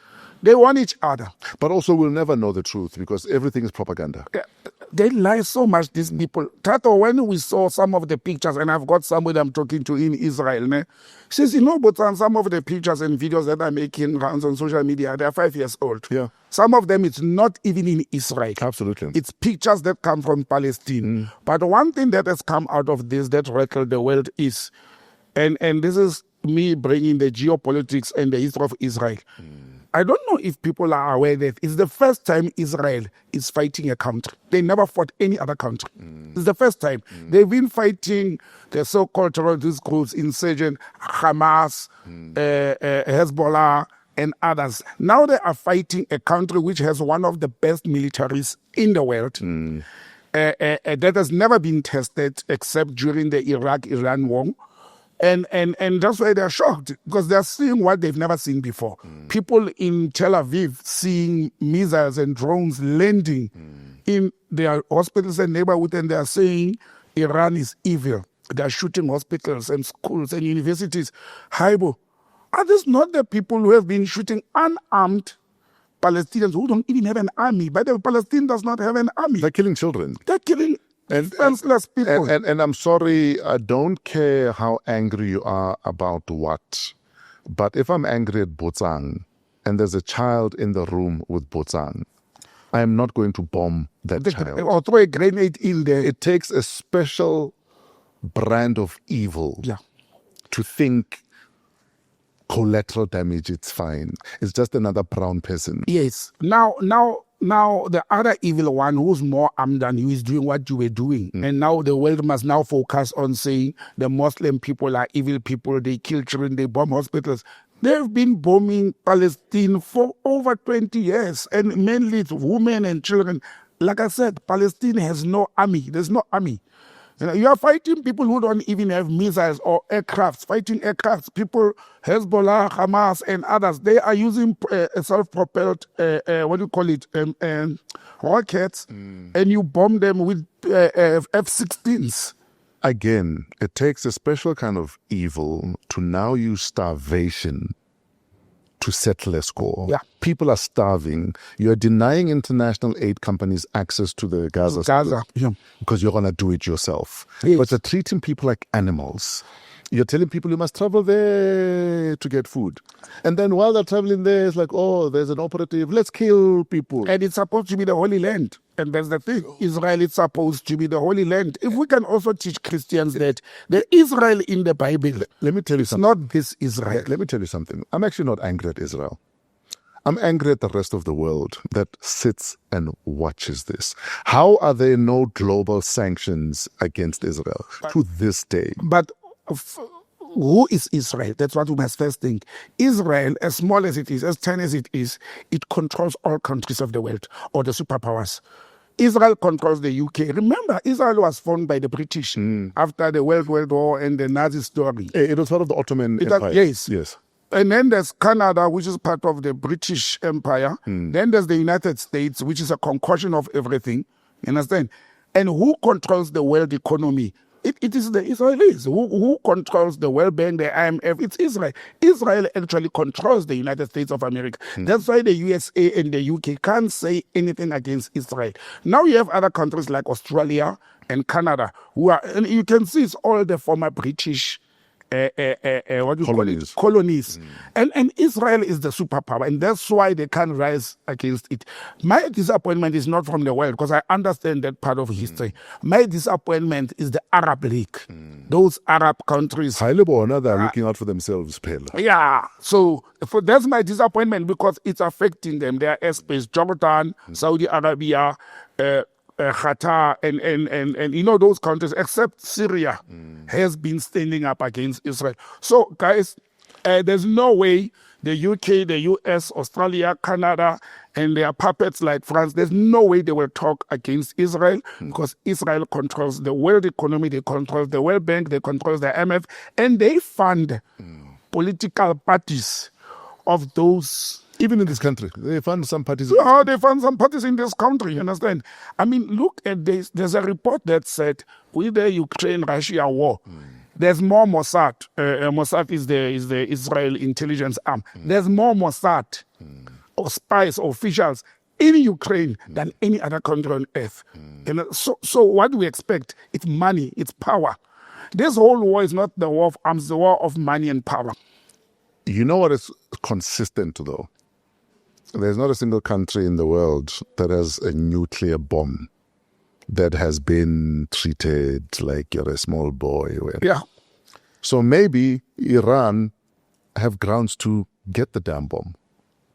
they want each other. But also, we'll never know the truth because everything is propaganda. They lie so much, these people. Tato, when we saw some of the pictures, and I've got somebody I'm talking to in Israel, he says, but some of the pictures and videos that I'm making rounds on social media, they're 5 years old. Yeah. Some of them, it's not even in Israel. Absolutely. It's pictures that come from Palestine. But one thing that has come out of this that rattled the world is, and this is me bringing the geopolitics and the history of Israel. I don't know if people are aware that it's the first time Israel is fighting a country. They never fought any other country. It's the first time. They've been fighting the so-called terrorist groups, insurgent, Hamas, Hezbollah, and others. Now they are fighting a country which has one of the best militaries in the world. That has never been tested except during the Iraq-Iran war. And that's why they're shocked, because they're seeing what they've never seen before. People in Tel Aviv seeing missiles and drones landing in their hospitals and neighborhoods, and they're saying Iran is evil. They're shooting hospitals and schools and universities. Haibo, are these not the people who have been shooting unarmed Palestinians who don't even have an army? But the Palestine does not have an army. They're killing children. They're killing defenseless people. And I'm sorry, I don't care how angry you are about what. But if I'm angry at Botsang and there's a child in the room with Botsang, I am not going to bomb that child. Or throw a grenade in there. It takes a special brand of evil to think collateral damage, it's fine. It's just another brown person. Yes. Now the other evil one who's more armed than you is doing what you were doing. And now the world must now focus on saying the Muslim people are evil people. They kill children, they bomb hospitals. They've been bombing Palestine for over 20 years, and mainly it's women and children. Like I said, Palestine has no army. There's no army. You are fighting people who don't even have missiles or aircrafts, fighting aircrafts. People, Hezbollah, Hamas, and others, they are using self-propelled, rockets, and you bomb them with F-16s. Again, it takes a special kind of evil to now use starvation to settle a score. Yeah. People are starving. You're denying international aid companies access to the Gaza Strip because you're going to do it yourself. Yes. But you're treating people like animals. You're telling people you must travel there to get food. And then while they're traveling there, it's like, oh, there's an operative. Let's kill people. And it's supposed to be the Holy Land. And that's the thing. Israel is supposed to be the Holy Land. If we can also teach Christians that the Israel in the Bible, let me tell you something. It's not this Israel. Let me tell you something. I'm actually not angry at Israel. I'm angry at the rest of the world that sits and watches this. How are there no global sanctions against Israel to this day? But who is Israel? That's what we must first think. Israel, as small as it is, as tiny as it is, it controls all countries of the world, or the superpowers. Israel controls the UK. Remember, Israel was formed by the British after the World War and the Nazi story. It was part of the Ottoman Empire. Yes. And then there's Canada, which is part of the British Empire. Then there's the United States, which is a concoction of everything. You understand? And who controls the world economy? It is the Israelis. Who controls the World Bank, the IMF? It's Israel. Israel actually controls the United States of America. That's why the USA and the UK can't say anything against Israel. Now you have other countries like Australia and Canada who are, and you can see it's all the former British colonies. And Israel is the superpower, and that's why they can't rise against it. My disappointment is not from the world, because I understand that part of history. My disappointment is the Arab League. Those Arab countries. They're looking out for themselves, Pela. Yeah, so that's my disappointment, because it's affecting them. Their airspace, Jordan, Saudi Arabia, Qatar and those countries, except Syria, has been standing up against Israel. So, guys, there's no way the UK, the US, Australia, Canada, and their puppets like France, there's no way they will talk against Israel because Israel controls the world economy, they control the World Bank, they control the IMF, and they fund political parties of those. Even in this country, they fund some parties. Oh, they fund some parties in this country, you understand? I mean, look at this. There's a report that said with the Ukraine-Russia war, there's more Mossad. Mossad is the Israel intelligence arm. There's more Mossad or spies or officials in Ukraine than any other country on earth. And so what do we expect? It's money, it's power. This whole war is not the war of arms, it's the war of money and power. You know what is consistent, though? There's not a single country in the world that has a nuclear bomb that has been treated like you're a small boy. Yeah. So maybe Iran have grounds to get the damn bomb.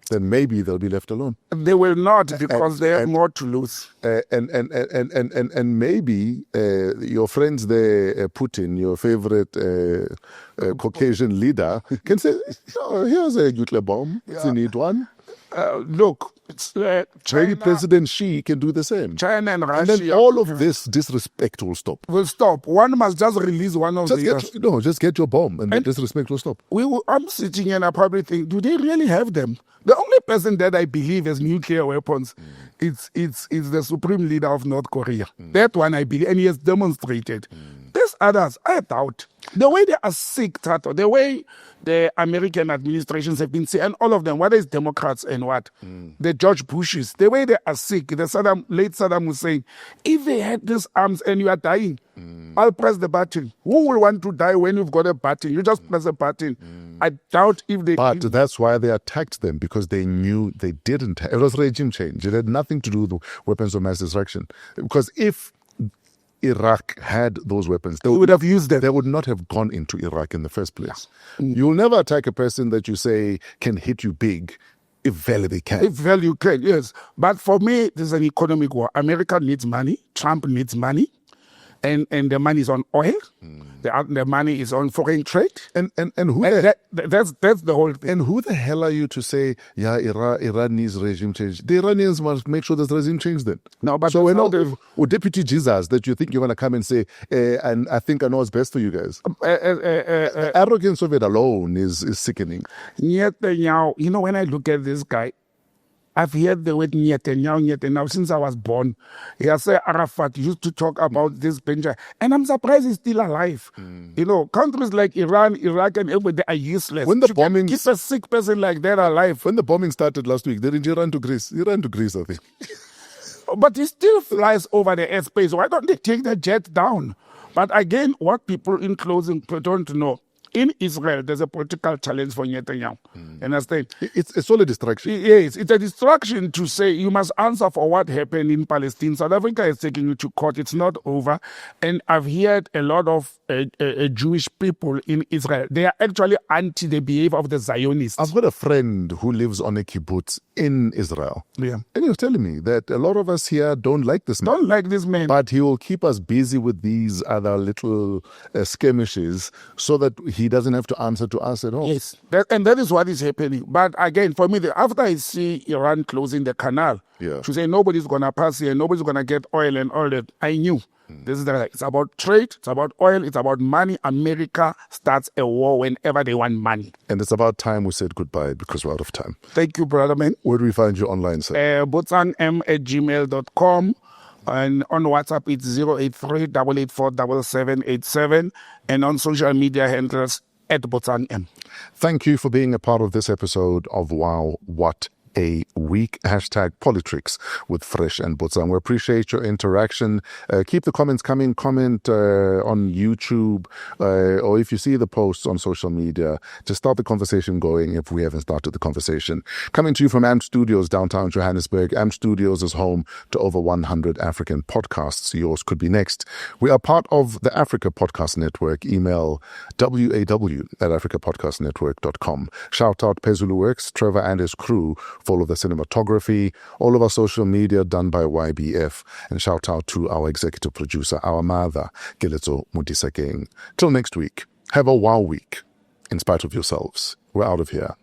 Then maybe they'll be left alone. They will not because they have more to lose. And maybe your friends there, Putin, your favorite Caucasian leader, can say, oh, here's a nuclear bomb. Yeah. You need one. Look, it's Maybe President Xi can do the same. China and Russia. And then all of this disrespect will stop. Will stop. One must just release one of just get your bomb and the disrespect will stop. I'm sitting here and I probably think, do they really have them? The only person that I believe has nuclear weapons it's the supreme leader of North Korea. That one I believe, and he has demonstrated. There's others, I doubt. The way they are sick, Tato, the way the American administrations have been sick, and all of them, whether it's Democrats and what, the George Bushes, the way they are sick, the late Saddam Hussein, if they had these arms and you are dying, I'll press the button. Who will want to die when you've got a button? You just press a button. I doubt if they... But that's why they attacked them, because they knew they didn't have... It was regime change. It had nothing to do with weapons of mass destruction. Because if Iraq had those weapons, they would have used them. They would not have gone into Iraq in the first place. You'll never attack a person that you say can hit you big if value they can. If value can, yes. But for me, there's an economic war. America needs money. Trump needs money. And the money is on oil. The money is on foreign trade. And who that's the whole thing. And who the hell are you to say, yeah, Iran needs regime change? The Iranians must make sure there's regime change then. No, but so Deputy Jesus that you think you're going to come and say, and I think I know what's best for you guys. Arrogance of it alone is sickening. Yet, you know, when I look at this guy, I've heard the word Netanyahu since I was born. Yasser Arafat used to talk about this Benja, and I'm surprised he's still alive. You know, countries like Iran, Iraq, and everybody are useless. When the bombings keep a sick person like that alive. When the bombing started last week, didn't you run to Greece? You ran to Greece, I think. But he still flies over the airspace. Why don't they take the jet down? But again, what people in closing don't know. In Israel, there's a political challenge for Netanyahu. Understand? It's all a distraction. Yes, it's a distraction to say you must answer for what happened in Palestine. South Africa is taking you to court. It's not over. And I've heard a lot of Jewish people in Israel. They are actually anti the behavior of the Zionists. I've got a friend who lives on a kibbutz in Israel. Yeah. And he was telling me that a lot of us here don't like this man. Don't like this man. But he will keep us busy with these other little skirmishes so that he doesn't have to answer to us at all. Yes, and that is what is happening. But again, for me, after I see Iran closing the canal, to say nobody's going to pass here, nobody's going to get oil and all that, I knew. It's about trade, it's about oil, it's about money. America starts a war whenever they want money. And it's about time we said goodbye because we're out of time. Thank you, brother man. Where do we find you online, sir? botsangm@gmail.com. And on WhatsApp, it's 083-884-7787. And on social media handles @BotsangM. Thank you for being a part of this episode of Wow, What a Week. #PoliTricks with Fresh and Botsang. We appreciate your interaction. Keep the comments coming. Comment on YouTube, or if you see the posts on social media, just start the conversation going if we haven't started the conversation. Coming to you from AMP Studios, downtown Johannesburg. AMP Studios is home to over 100 African podcasts. Yours could be next. We are part of the Africa Podcast Network. Email waw@africapodcastnetwork.com. Shout out Pezulu Works, Trevor and his crew for all of the cinematography, all of our social media done by YBF, and shout out to our executive producer, our mother, Geletso Mudisakeng. Till next week, have a wow week. In spite of yourselves, we're out of here.